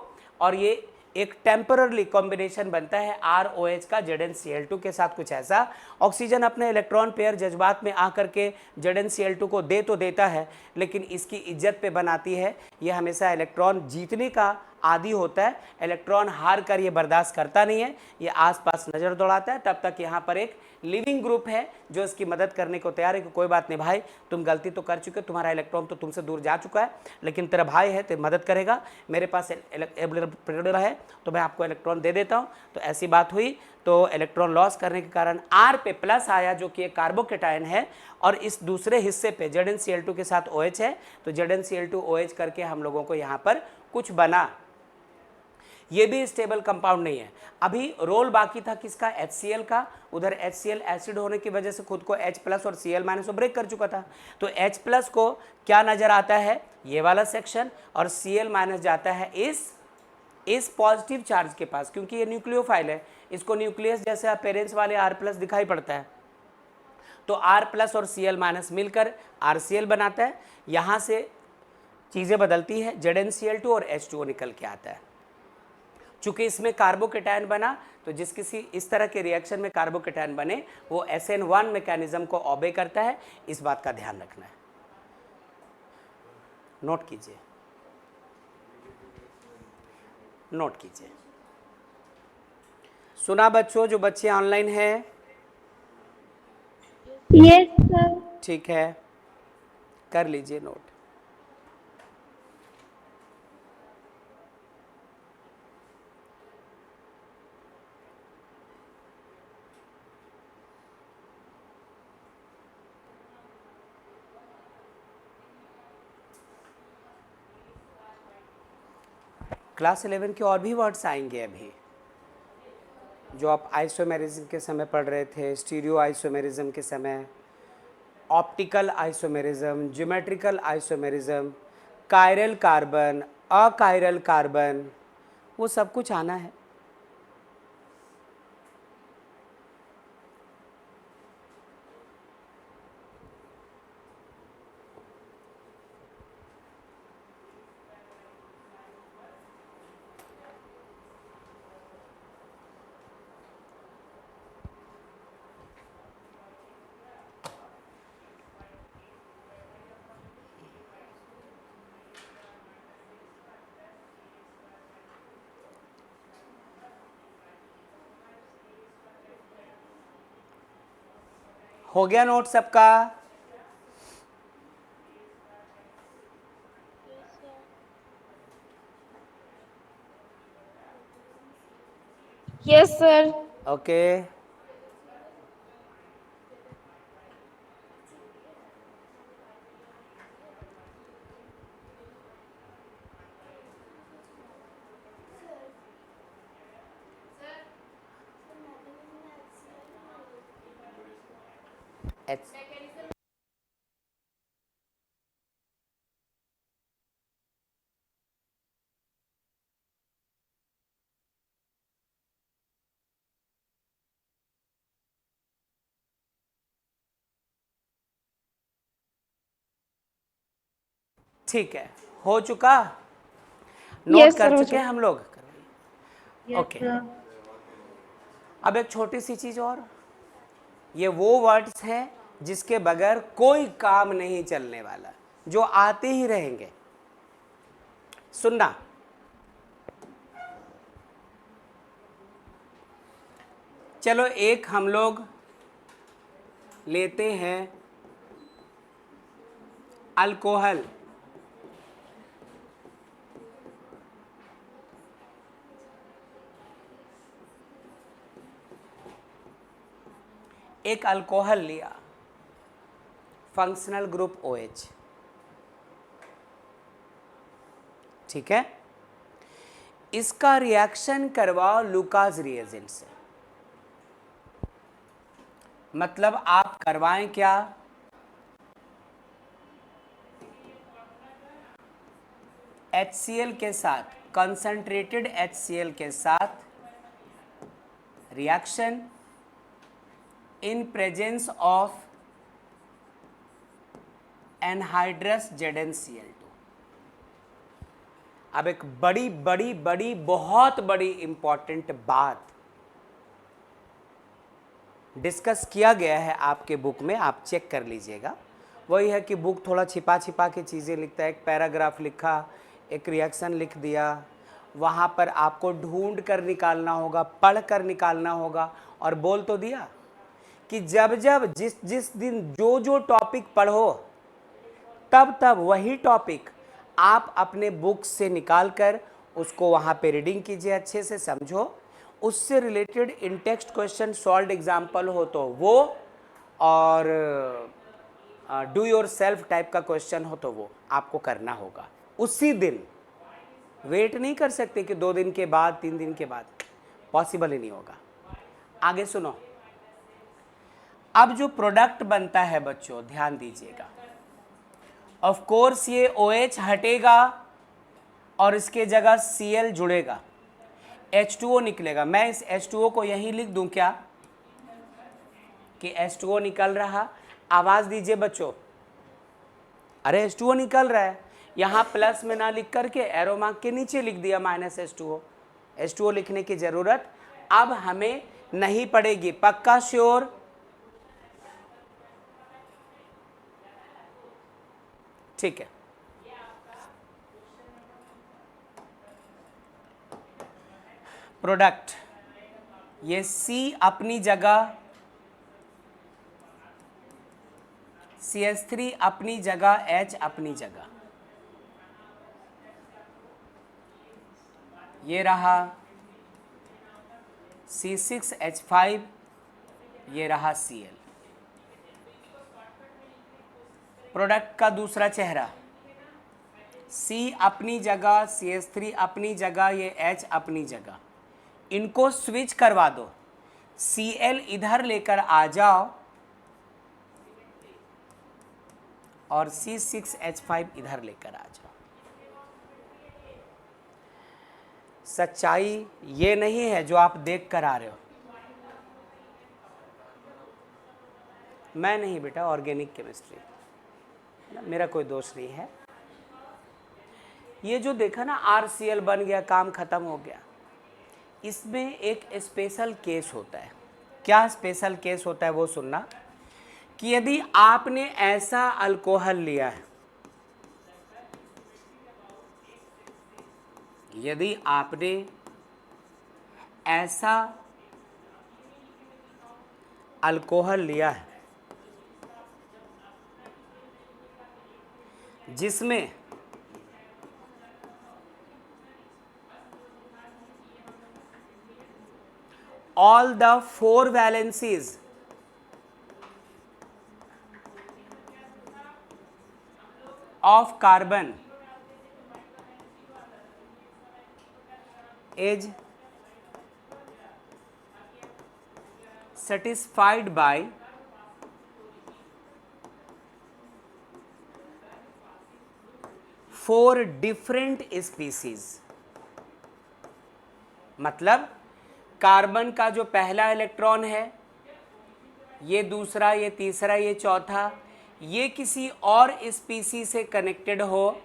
और ये एक टेम्पररी कॉम्बिनेशन बनता है ROH का ZnCl2 के साथ। कुछ ऐसा ऑक्सीजन अपने इलेक्ट्रॉन पेयर जज्बात में आकर के ZnCl2 को दे तो देता है, लेकिन इसकी इज्जत पे बनाती है। ये हमेशा इलेक्ट्रॉन जीतने का आदी होता है, इलेक्ट्रॉन हार कर ये बर्दाश्त करता नहीं है, ये आसपास नज़र दौड़ाता है। तब तक यहाँ पर एक लिविंग ग्रुप है जो इसकी मदद करने को तैयार है कि कोई बात नहीं भाई, तुम गलती तो कर चुके, तुम्हारा इलेक्ट्रॉन तो तुमसे दूर जा चुका है, लेकिन तेरा भाई है तो मदद करेगा, मेरे पास एवलेबल है तो मैं आपको इलेक्ट्रॉन दे देता हूँ। तो ऐसी बात हुई, तो इलेक्ट्रॉन लॉस करने के कारण R पे प्लस आया जो कि एक कार्बोकेटायन है, और इस दूसरे हिस्से पे ZnCl2 के साथ OH है, तो ZnCl2 OH करके हम लोगों को यहाँ पर कुछ बना। ये भी स्टेबल कंपाउंड नहीं है। अभी रोल बाकी था किसका? HCl का। उधर HCl एसिड होने की वजह से खुद को H प्लस और Cl माइनस को ब्रेक कर चुका था, तो H प्लस को क्या नज़र आता है? ये वाला सेक्शन, और Cl माइनस जाता है इस पॉजिटिव चार्ज के पास, क्योंकि ये न्यूक्लियोफाइल है, इसको न्यूक्लियस जैसे अपेरेंस वाले R प्लस दिखाई पड़ता है, तो R प्लस और Cl माइनस मिलकर RCl बनाता है। यहाँ से चीज़ें बदलती है, ZnCl2 और H2O निकल के आता है। चूँकि इसमें कार्बोकेटायन बना, तो जिस किसी इस तरह के रिएक्शन में कार्बोकेटायन बने वो SN1 मैकेनिज्म को ओबे करता है, इस बात का ध्यान रखना है, नोट कीजिए, नोट कीजिए। सुना बच्चों, जो बच्चे ऑनलाइन हैं? Yes, sir. ठीक है, कर लीजिए नोट। क्लास 11 के और भी वर्ड्स आएंगे अभी, जो आप आइसोमेरिज्म के समय पढ़ रहे थे, स्टीरियो आइसोमेरिज्म के समय, optical isomerism, geometrical isomerism, chiral carbon, achiral carbon, वो सब कुछ आना है। हो गया नोट सबका? Yes, sir. ओके, एच ठीक है, हो चुका, नोट Yes, sir, कर हो चुके हैं चुका। हम लोग। Yes, okay, sir. अब एक छोटी सी चीज और, ये वो वर्ड्स हैं जिसके बगैर कोई काम नहीं चलने वाला, जो आते ही रहेंगे। सुनना, चलो एक हम लोग लेते हैं अल्कोहल। एक अल्कोहल लिया, फंक्शनल ग्रुप OH, ठीक है। इसका रिएक्शन करवाओ लुकास रिएजेंट से। मतलब आप करवाएं क्या, HCl के साथ, कंसंट्रेटेड HCl के साथ reaction in presence of anhydrous ZnCl2। अब एक बड़ी बड़ी बड़ी बहुत बड़ी इंपॉर्टेंट बात डिस्कस किया गया है आपके बुक में, आप चेक कर लीजिएगा। वही है कि बुक थोड़ा छिपा छिपा के चीज़ें लिखता है, एक पैराग्राफ लिखा, एक रिएक्शन लिख दिया, वहाँ पर आपको ढूंढ कर निकालना होगा, पढ़ कर निकालना होगा। और बोल तो दिया कि जब जब जिस जिस दिन जो जो टॉपिक पढ़ो, तब तब वही टॉपिक आप अपने बुक से निकाल कर उसको वहाँ पे रीडिंग कीजिए, अच्छे से समझो, उससे रिलेटेड इन टेक्स्ट क्वेश्चन सॉल्व एग्जाम्पल हो तो वो, और डू योर सेल्फ टाइप का क्वेश्चन हो तो वो आपको करना होगा उसी दिन। वेट नहीं कर सकते कि 2 दिन के बाद, 3 दिन के बाद, पॉसिबल ही नहीं होगा। आगे सुनो, अब जो प्रोडक्ट बनता है बच्चों, ध्यान दीजिएगा, ऑफ कोर्स ये OH हटेगा और इसके जगह Cl जुड़ेगा, H2O निकलेगा। मैं इस H2O को यहीं लिख दूं क्या कि H2O निकल रहा, आवाज दीजिए बच्चों, अरे H2O निकल रहा है, यहाँ प्लस में ना लिख करके एरो मार्क के नीचे लिख दिया -H2O। H2O लिखने की जरूरत अब हमें नहीं पड़ेगी, पक्का श्योर? ठीक है, प्रोडक्ट, ये C अपनी जगह, CH3 अपनी जगह, H अपनी जगह, ये रहा C6H5, ये रहा Cl। प्रोडक्ट का दूसरा चेहरा, C अपनी जगह, CH3 अपनी जगह, ये H अपनी जगह, इनको स्विच करवा दो, Cl इधर लेकर आ जाओ और C6H5 इधर लेकर आ जाओ। सच्चाई ये नहीं है जो आप देख कर आ रहे हो, मैं नहीं बेटा, ऑर्गेनिक केमिस्ट्री, मेरा कोई दोष नहीं है। ये जो देखा ना RCl बन गया, काम खत्म हो गया, इसमें एक स्पेशल केस होता है। क्या स्पेशल केस होता है वो सुनना, कि यदि आपने ऐसा अल्कोहल लिया है, यदि आपने ऐसा अल्कोहल लिया है जिसमें all the 4 valencies of carbon is satisfied by 4 different species. मतलब कार्बन का जो पहला इलेक्ट्रॉन है, ये दूसरा, ये तीसरा, ये चौथा, ये किसी और स्पीसी से कनेक्टेड हो,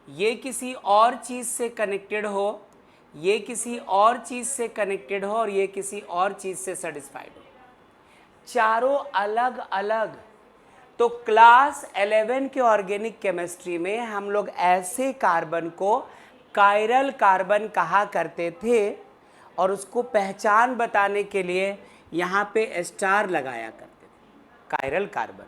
ये किसी और चीज़ से कनेक्टेड हो, ये किसी और चीज़ से कनेक्टेड हो, और ये किसी और चीज़ से सेटिस्फाइड हो, चारों अलग अलग। तो क्लास 11 के ऑर्गेनिक केमिस्ट्री में हम लोग ऐसे कार्बन को कायरल कार्बन कहा करते थे, और उसको पहचान बताने के लिए यहाँ पे स्टार लगाया करते थे, कायरल कार्बन।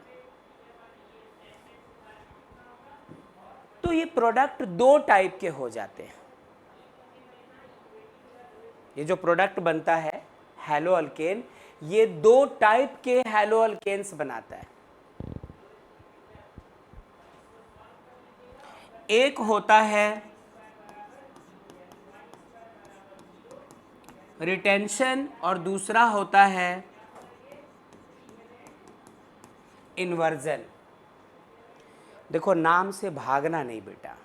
तो ये प्रोडक्ट 2 टाइप के हो जाते हैं। ये जो प्रोडक्ट बनता है हैलो अल्केन, ये 2 टाइप के हैलो अल्केन्स बनाता है। एक होता है रिटेंशन और दूसरा होता है इन्वर्जन। देखो, नाम से भागना नहीं बेटा,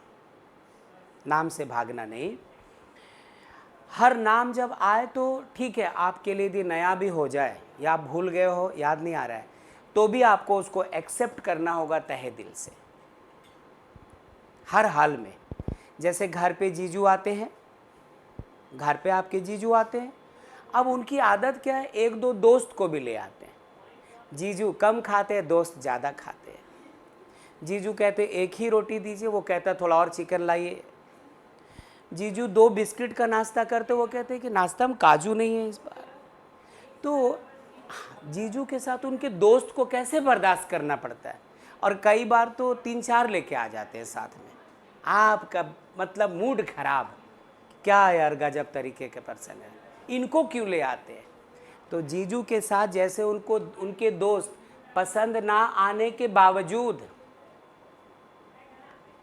नाम से भागना नहीं। हर नाम जब आए तो ठीक है, आपके लिए यदि नया भी हो जाए या आप भूल गए हो, याद नहीं आ रहा है, तो भी आपको उसको एक्सेप्ट करना होगा तहे दिल से, हर हाल में। जैसे घर पे जीजू आते हैं, घर पे आपके जीजू आते हैं, अब उनकी आदत क्या है, 1-2 दोस्त को भी ले आते हैं। जीजू कम खाते हैं, दोस्त ज़्यादा खाते हैं। जीजू कहते एक ही रोटी दीजिए, वो कहता थोड़ा और चिकन लाइए। जीजू 2 बिस्किट का नाश्ता करते, वो कहते हैं कि नाश्ता में काजू नहीं है इस बार। तो जीजू के साथ उनके दोस्त को कैसे बर्दाश्त करना पड़ता है, और कई बार तो 3-4 लेके आ जाते हैं साथ में। आपका मतलब मूड खराब, क्या यार गजब तरीके के पर्सन है, इनको क्यों ले आते हैं। तो जीजू के साथ जैसे उनको उनके दोस्त पसंद ना आने के बावजूद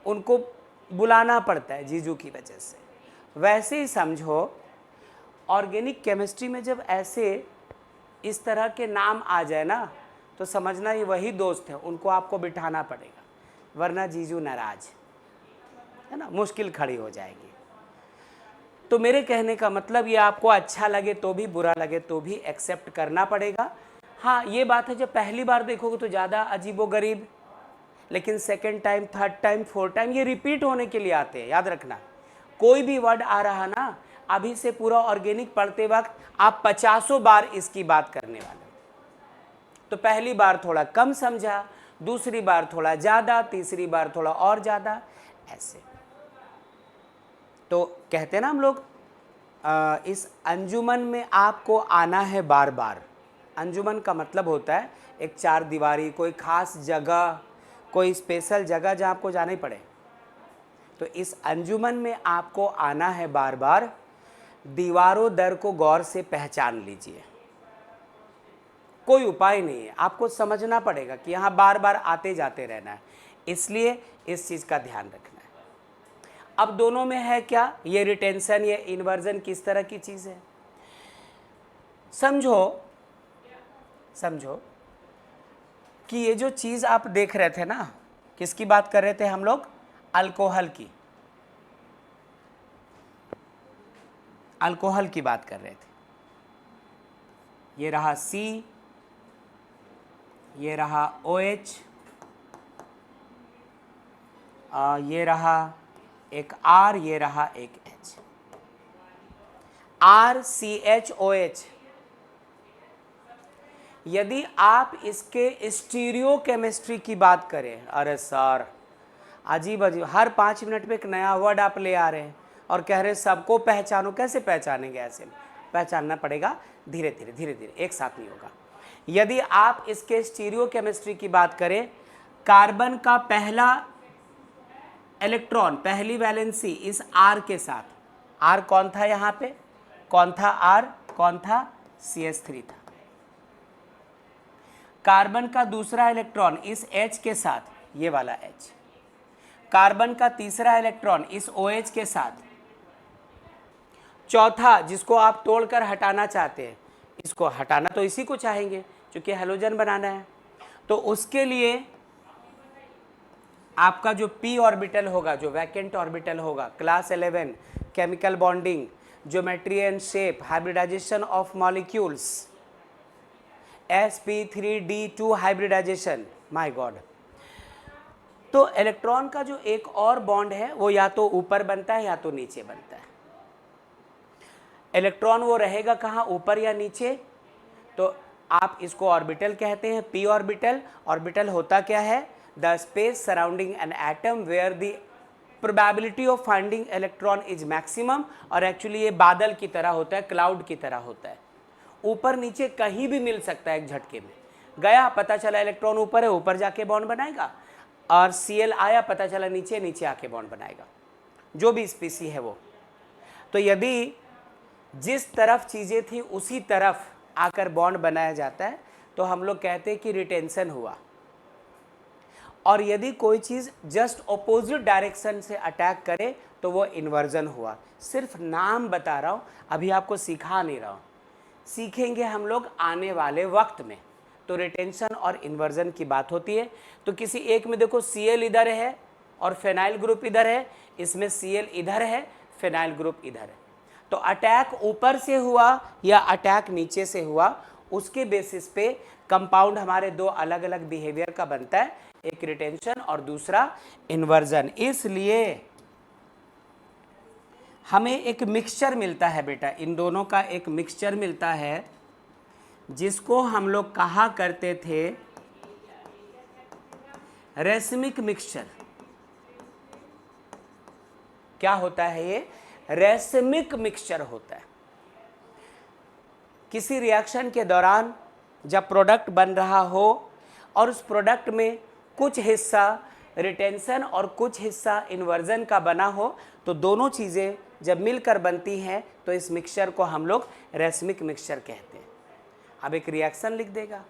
उनको बुलाना पड़ता है जीजू की वजह से, वैसे ही समझो ऑर्गेनिक केमिस्ट्री में जब ऐसे इस तरह के नाम आ जाए ना, तो समझना ये वही दोस्त है, उनको आपको बिठाना पड़ेगा, वरना जीजू नाराज है ना, मुश्किल खड़ी हो जाएगी। तो मेरे कहने का मतलब, ये आपको अच्छा लगे तो भी, बुरा लगे तो भी एक्सेप्ट करना पड़ेगा। हाँ, ये बात है, जब पहली बार देखोगे तो ज़्यादा अजीबोगरीब, लेकिन second time, third time, fourth time ये रिपीट होने के लिए आते हैं। याद रखना, कोई भी वर्ड आ रहा ना, अभी से पूरा ऑर्गेनिक पढ़ते वक्त आप 50 बार इसकी बात करने वाले। तो पहली बार थोड़ा कम समझा, दूसरी बार थोड़ा ज़्यादा, तीसरी बार थोड़ा और ज़्यादा, ऐसे। तो कहते हैं ना हम लोग, इस अंजुमन में आपको आना है बार बार। अंजुमन का मतलब होता है एक 4 दीवारी, कोई ख़ास जगह, कोई स्पेशल जगह जहाँ आपको जाना ही पड़े। तो इस अंजुमन में आपको आना है बार बार। दीवारों दर को गौर से पहचान लीजिए, कोई उपाय नहीं है, आपको समझना पड़ेगा कि यहाँ बार बार आते जाते रहना है, इसलिए इस चीज़ का ध्यान रखना है। अब दोनों में है क्या, ये रिटेंशन, ये इन्वर्जन किस तरह की चीज़ है। समझो कि ये जो चीज़ आप देख रहे थे ना, किसकी बात कर रहे थे हम लोग, अल्कोहल की, अल्कोहल की बात कर रहे थे। ये रहा C, ये रहा OH, ये रहा एक R, ये रहा एक H, RCHOH। यदि आप इसके स्टीरियो केमिस्ट्री की बात करें, अरे सर अजीब अजीब, हर 5 मिनट में एक नया वर्ड आप ले आ रहे हैं और कह रहे हैं सबको पहचानो। कैसे पहचानेंगे, ऐसे पहचानना पड़ेगा धीरे धीरे धीरे धीरे, एक साथ नहीं होगा। यदि आप इसके स्टीरियो केमिस्ट्री की बात करें, कार्बन का पहला इलेक्ट्रॉन, पहली वैलेंसी इस R के साथ, R कौन था यहाँ पे, कौन था R, कौन था, CH3 था। कार्बन का दूसरा इलेक्ट्रॉन इस H के साथ, ये वाला H। कार्बन का तीसरा इलेक्ट्रॉन इस OH के साथ। चौथा, जिसको आप तोड़कर हटाना चाहते हैं, इसको हटाना तो इसी को चाहेंगे क्योंकि हैलोजन बनाना है, तो उसके लिए आपका जो p ऑर्बिटल होगा, जो वैकेंट ऑर्बिटल होगा, class 11 chemical bonding, geometry and shape, hybridisation of molecules, sp3d2 hybridisation, my god. तो इलेक्ट्रॉन का जो एक और बॉन्ड है वो या तो ऊपर बनता है या तो नीचे बनता है। इलेक्ट्रॉन वो रहेगा कहाँ, ऊपर या नीचे? तो आप इसको ऑर्बिटल कहते हैं, p ऑर्बिटल। ऑर्बिटल होता क्या है? The space surrounding an atom where the probability of finding electron is maximum. और एक्चुअली ये बादल की तरह होता है, क्लाउड की तरह होता है, ऊपर नीचे कहीं भी मिल सकता है एक झटके में। गया, पता चला इलेक्ट्रॉन ऊपर है, ऊपर जाके बॉन्ड बनाएगा, और Cl आया, पता चला नीचे, नीचे आके बॉन्ड बनाएगा, जो भी स्पीसी है वो। तो यदि जिस तरफ चीज़ें थी उसी तरफ आकर बॉन्ड बनाया जाता है तो हम लोग कहते हैं कि रिटेंशन हुआ। और यदि कोई चीज़ जस्ट ऑपोजिट डायरेक्शन से अटैक करे तो वो इन्वर्जन हुआ। सिर्फ नाम बता रहा हूँ, अभी आपको सिखा नहीं रहा हूँ, सीखेंगे हम लोग आने वाले वक्त में। तो रिटेंशन और इन्वर्जन की बात होती है। तो किसी एक में देखो Cl इधर है और फेनाइल ग्रुप इधर है, इसमें Cl इधर है, फेनाइल ग्रुप इधर है। तो अटैक ऊपर से हुआ या अटैक नीचे से हुआ, उसके बेसिस पे कंपाउंड हमारे दो अलग अलग बिहेवियर का बनता है, एक रिटेंशन और दूसरा इन्वर्जन। इसलिए हमें एक मिक्सचर मिलता है बेटा, इन दोनों का एक मिक्सचर मिलता है जिसको हम लोग कहा करते थे रेसमिक मिक्सचर। क्या होता है ये? रेसमिक मिक्सचर होता है। किसी रिएक्शन के दौरान जब प्रोडक्ट बन रहा हो और उस प्रोडक्ट में कुछ हिस्सा रिटेंशन और कुछ हिस्सा इन्वर्जन का बना हो, तो दोनों चीज़ें जब मिलकर बनती हैं तो इस मिक्सचर को हम लोग रेसमिक मिक्सचर कहते हैं। अब एक रिएक्शन लिख देगा,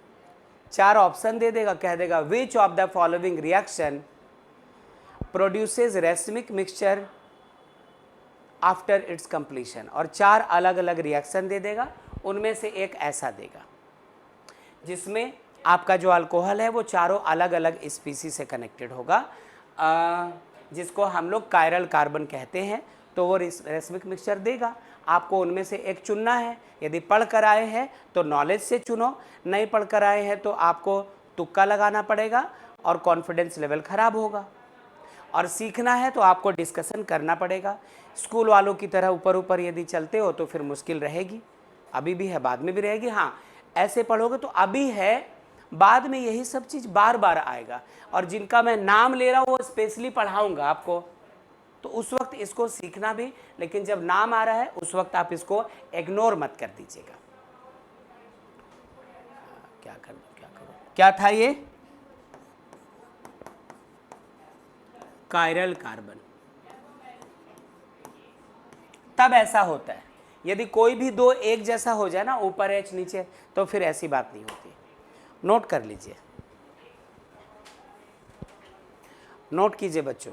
4 ऑप्शन दे देगा, कह देगा which of the following reaction produces racemic mixture after it's completion, और 4 अलग अलग रिएक्शन दे देगा, उनमें से एक ऐसा देगा जिसमें आपका जो अल्कोहल है वो चारों अलग अलग स्पीसी से कनेक्टेड होगा, जिसको हम लोग कायरल कार्बन कहते हैं। तो वो रेसमिक मिक्सचर देगा। आपको उनमें से एक चुनना है। यदि पढ़ कर आए हैं तो नॉलेज से चुनो, नहीं पढ़ कर आए हैं तो आपको तुक्का लगाना पड़ेगा और कॉन्फिडेंस लेवल ख़राब होगा। और सीखना है तो आपको डिस्कशन करना पड़ेगा। स्कूल वालों की तरह ऊपर ऊपर यदि चलते हो तो फिर मुश्किल रहेगी, अभी भी है, बाद में भी रहेगी। हाँ, ऐसे पढ़ोगे तो अभी है, बाद में यही सब चीज़ बार बार आएगा। और जिनका मैं नाम ले रहा हूँ वो स्पेशली पढ़ाऊँगा आपको, तो उस वक्त इसको सीखना भी, लेकिन जब नाम आ रहा है उस वक्त आप इसको इग्नोर मत कर दीजिएगा। क्या करूँ, क्या था ये? Chiral carbon. तब ऐसा होता है, यदि कोई भी दो एक जैसा हो जाए ना, ऊपर H नीचे, तो फिर ऐसी बात नहीं होती। नोट कर लीजिए, नोट कीजिए बच्चों।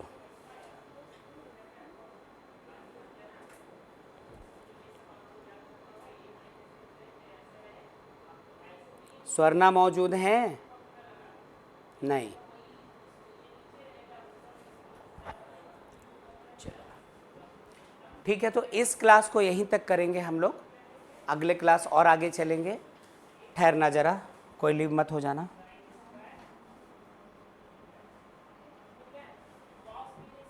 स्वर्णा मौजूद हैं? नहीं। चलो ठीक है, तो इस क्लास को यहीं तक करेंगे हम लोग। अगले क्लास और आगे चलेंगे। ठहरना ज़रा, कोई लीव मत हो जाना।